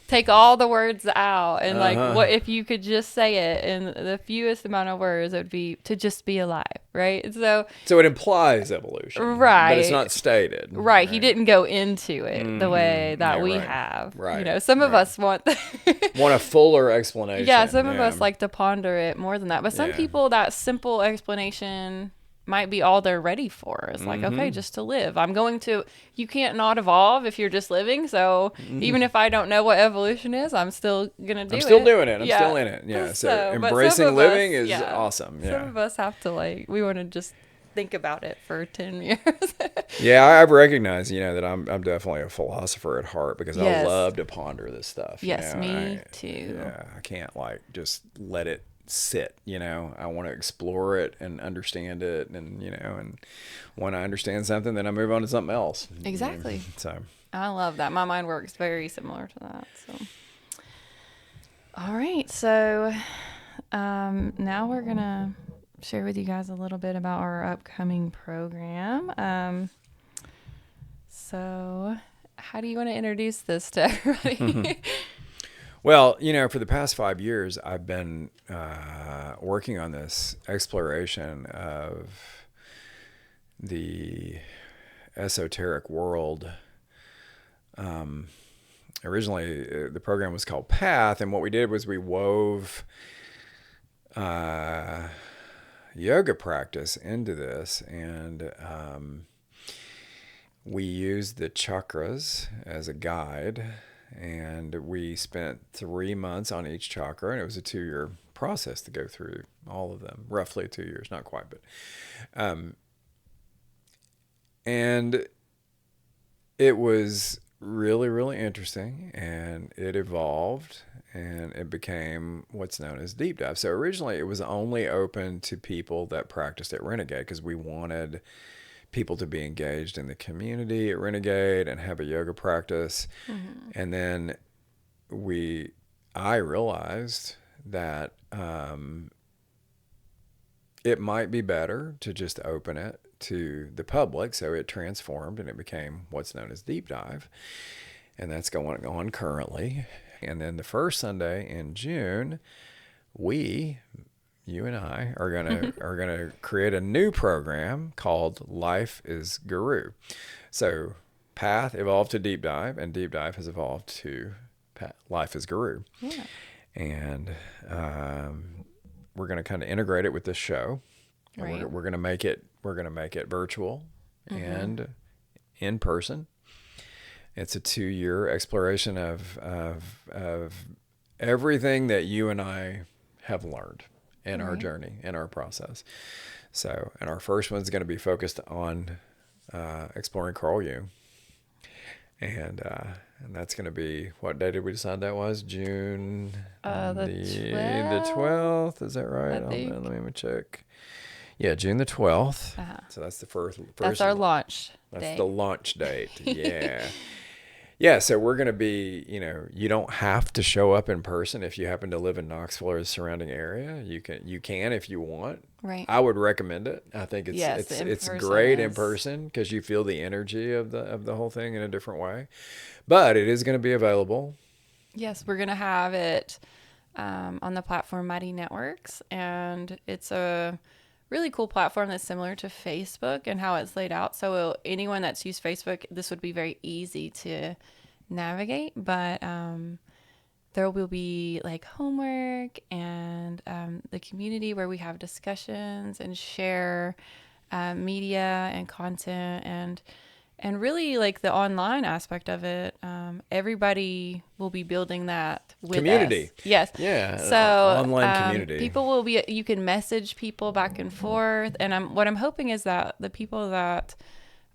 take all the words out and like what if you could just say it in the fewest amount of words, it would be to just be alive, right? So it implies evolution, right? But it's not stated, right? He didn't go into it the way that we have, right? Some of us want a fuller explanation. Yeah, some of us like to ponder it more than that, but some people that simple explanation might be all they're ready for. It's like, okay, just to live. You can't not evolve if you're just living. So even if I don't know what evolution is, I'm still going to do it. I'm still doing it. I'm still in it. Yeah. So embracing living is awesome. Yeah. Some of us have to we want to just think about it for 10 years. Yeah, I've recognized, that I'm definitely a philosopher at heart because I love to ponder this stuff. Yes, me too. Yeah, I can't just let it sit. I want to explore it and understand it, and and when I understand something, then I move on to something else. Exactly. So I love that. My mind works very similar to that. So, all right. So now we're gonna share with you guys a little bit about our upcoming program. So how do you want to introduce this to everybody? Well, for the past 5 years, I've been working on this exploration of the esoteric world. Originally, the program was called Path, and what we did was we wove yoga practice into this, and we used the chakras as a guide, and we spent 3 months on each chakra, and it was a 2-year process to go through all of them, roughly 2 years, not quite, but and it was really, really interesting, and it evolved, and it became what's known as deep dive. So originally it was only open to people that practiced at Renegade, because we wanted people to be engaged in the community at Renegade and have a yoga practice. Mm-hmm. And then I realized that it might be better to just open it to the public. So it transformed and it became what's known as deep dive. And that's going on currently. And then the first Sunday in June, you and I are gonna create a new program called Life is Guru. So Path evolved to Deep Dive, and Deep Dive has evolved to Life is Guru. Yeah. And we're gonna kind of integrate it with this show. Right. We're gonna make it virtual and in person. It's a 2-year exploration of everything that you and I have learned in our journey, in our process. So, and our first one's going to be focused on exploring Carl Jung. And that's going to be, what day did we decide that was? June the 12th. Is that right? Let me check. Yeah, June the 12th. Uh-huh. So that's the first. That's our launch date. That's the launch date. Yeah. Yeah, so we're going to be, you don't have to show up in person if you happen to live in Knoxville or the surrounding area. You can if you want. Right. I would recommend it. I think it's great in person because you feel the energy of the whole thing in a different way. But it is going to be available. Yes, we're going to have it on the platform Mighty Networks, and it's a really cool platform that's similar to Facebook and how it's laid out. So anyone that's used Facebook, this would be very easy to navigate, but there will be homework and the community where we have discussions and share media and content, and really the online aspect of it. Everybody will be building that with community. Us. Yes. Yeah. So online community. People will be. You can message people back and forth, and what I'm hoping is that the people that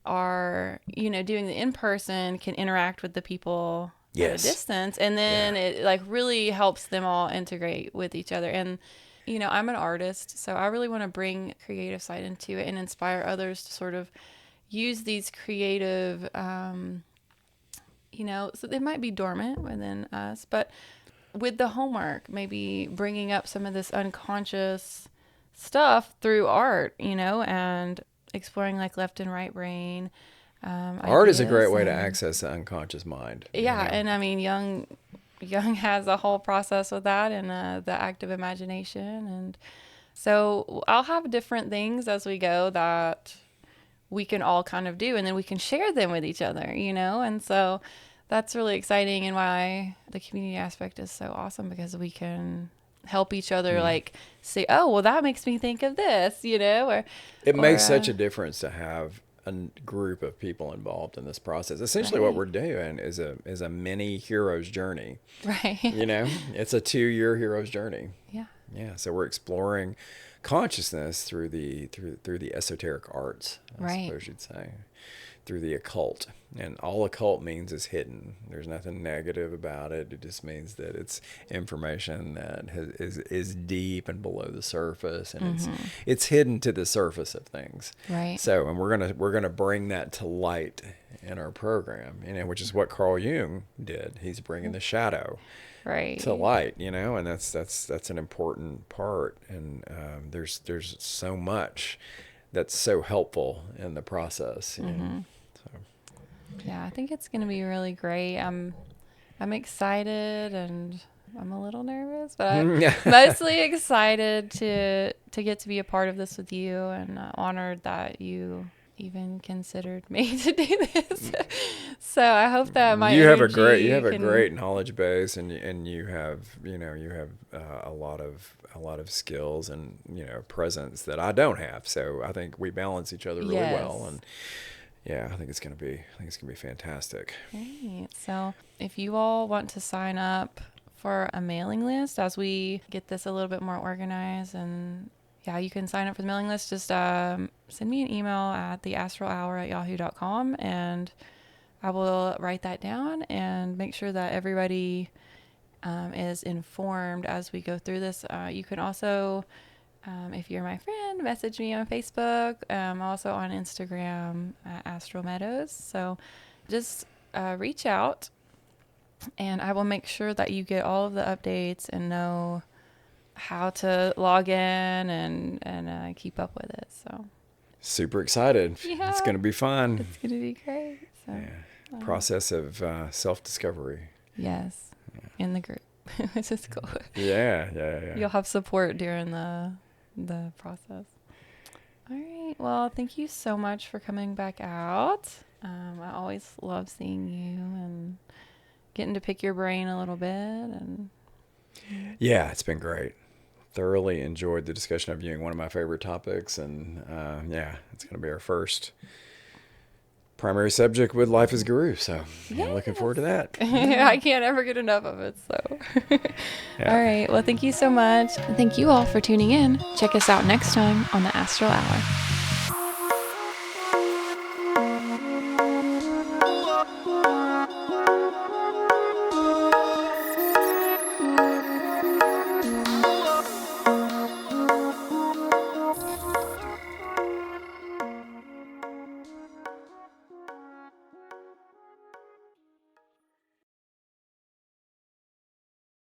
are doing the in person can interact with the people at a distance, and then it really helps them all integrate with each other. And I'm an artist, so I really want to bring creative side into it and inspire others to sort of use these creative, so they might be dormant within us, but with the homework, maybe bringing up some of this unconscious stuff through art, and exploring left and right brain. Art is a great way to access the unconscious mind. Yeah. And I mean, Jung has a whole process with that, and the active imagination. And so I'll have different things as we go that we can all kind of do, and then we can share them with each other, and so that's really exciting, and why the community aspect is so awesome, because we can help each other, like say, oh, well, that makes me think of this, or it makes such a difference to have a group of people involved in this process. Essentially, what we're doing is a mini hero's journey. Right. It's a 2-year hero's journey. Yeah. Yeah. So we're exploring consciousness through the esoteric arts, I suppose you'd say, through the occult. And all occult means is hidden. There's nothing negative about it. It just means that it's information that is deep and below the surface, and it's hidden to the surface of things. Right. So, and we're gonna bring that to light in our program, which is what Carl Jung did. He's bringing the shadow to light, and that's an important part. And there's so much that's so helpful in the process. Yeah, I think it's going to be really great. I'm excited, and I'm a little nervous, but I'm mostly excited to get to be a part of this with you, and honored that you even considered me to do this. So I hope that you have a great knowledge base, and you have a lot of skills and presence that I don't have. So I think we balance each other really well, and I think it's gonna be fantastic. Great. So if you all want to sign up for a mailing list as we get this a little bit more organized, and you can sign up for the mailing list. Just send me an email at theastralhour@yahoo.com, and I will write that down and make sure that everybody is informed as we go through this. You can also, if you're my friend, message me on Facebook. Also on Instagram at Astral Meadows. So just reach out, and I will make sure that you get all of the updates and know how to log in and keep up with it. So super excited. It's going to be fun. It's going to be great. So, process of self-discovery. Yes. In the group, which is cool. Yeah. You'll have support during the process. All right. Well, thank you so much for coming back out. I always love seeing you and getting to pick your brain a little bit. And yeah, it's been great. Thoroughly enjoyed the discussion of Jung, one of my favorite topics, and it's going to be our first primary subject with Life as Guru, so I'm looking forward to that. I can't ever get enough of it, so. All right, well, thank you so much. Thank you all for tuning in. Check us out next time on the Astral Hour.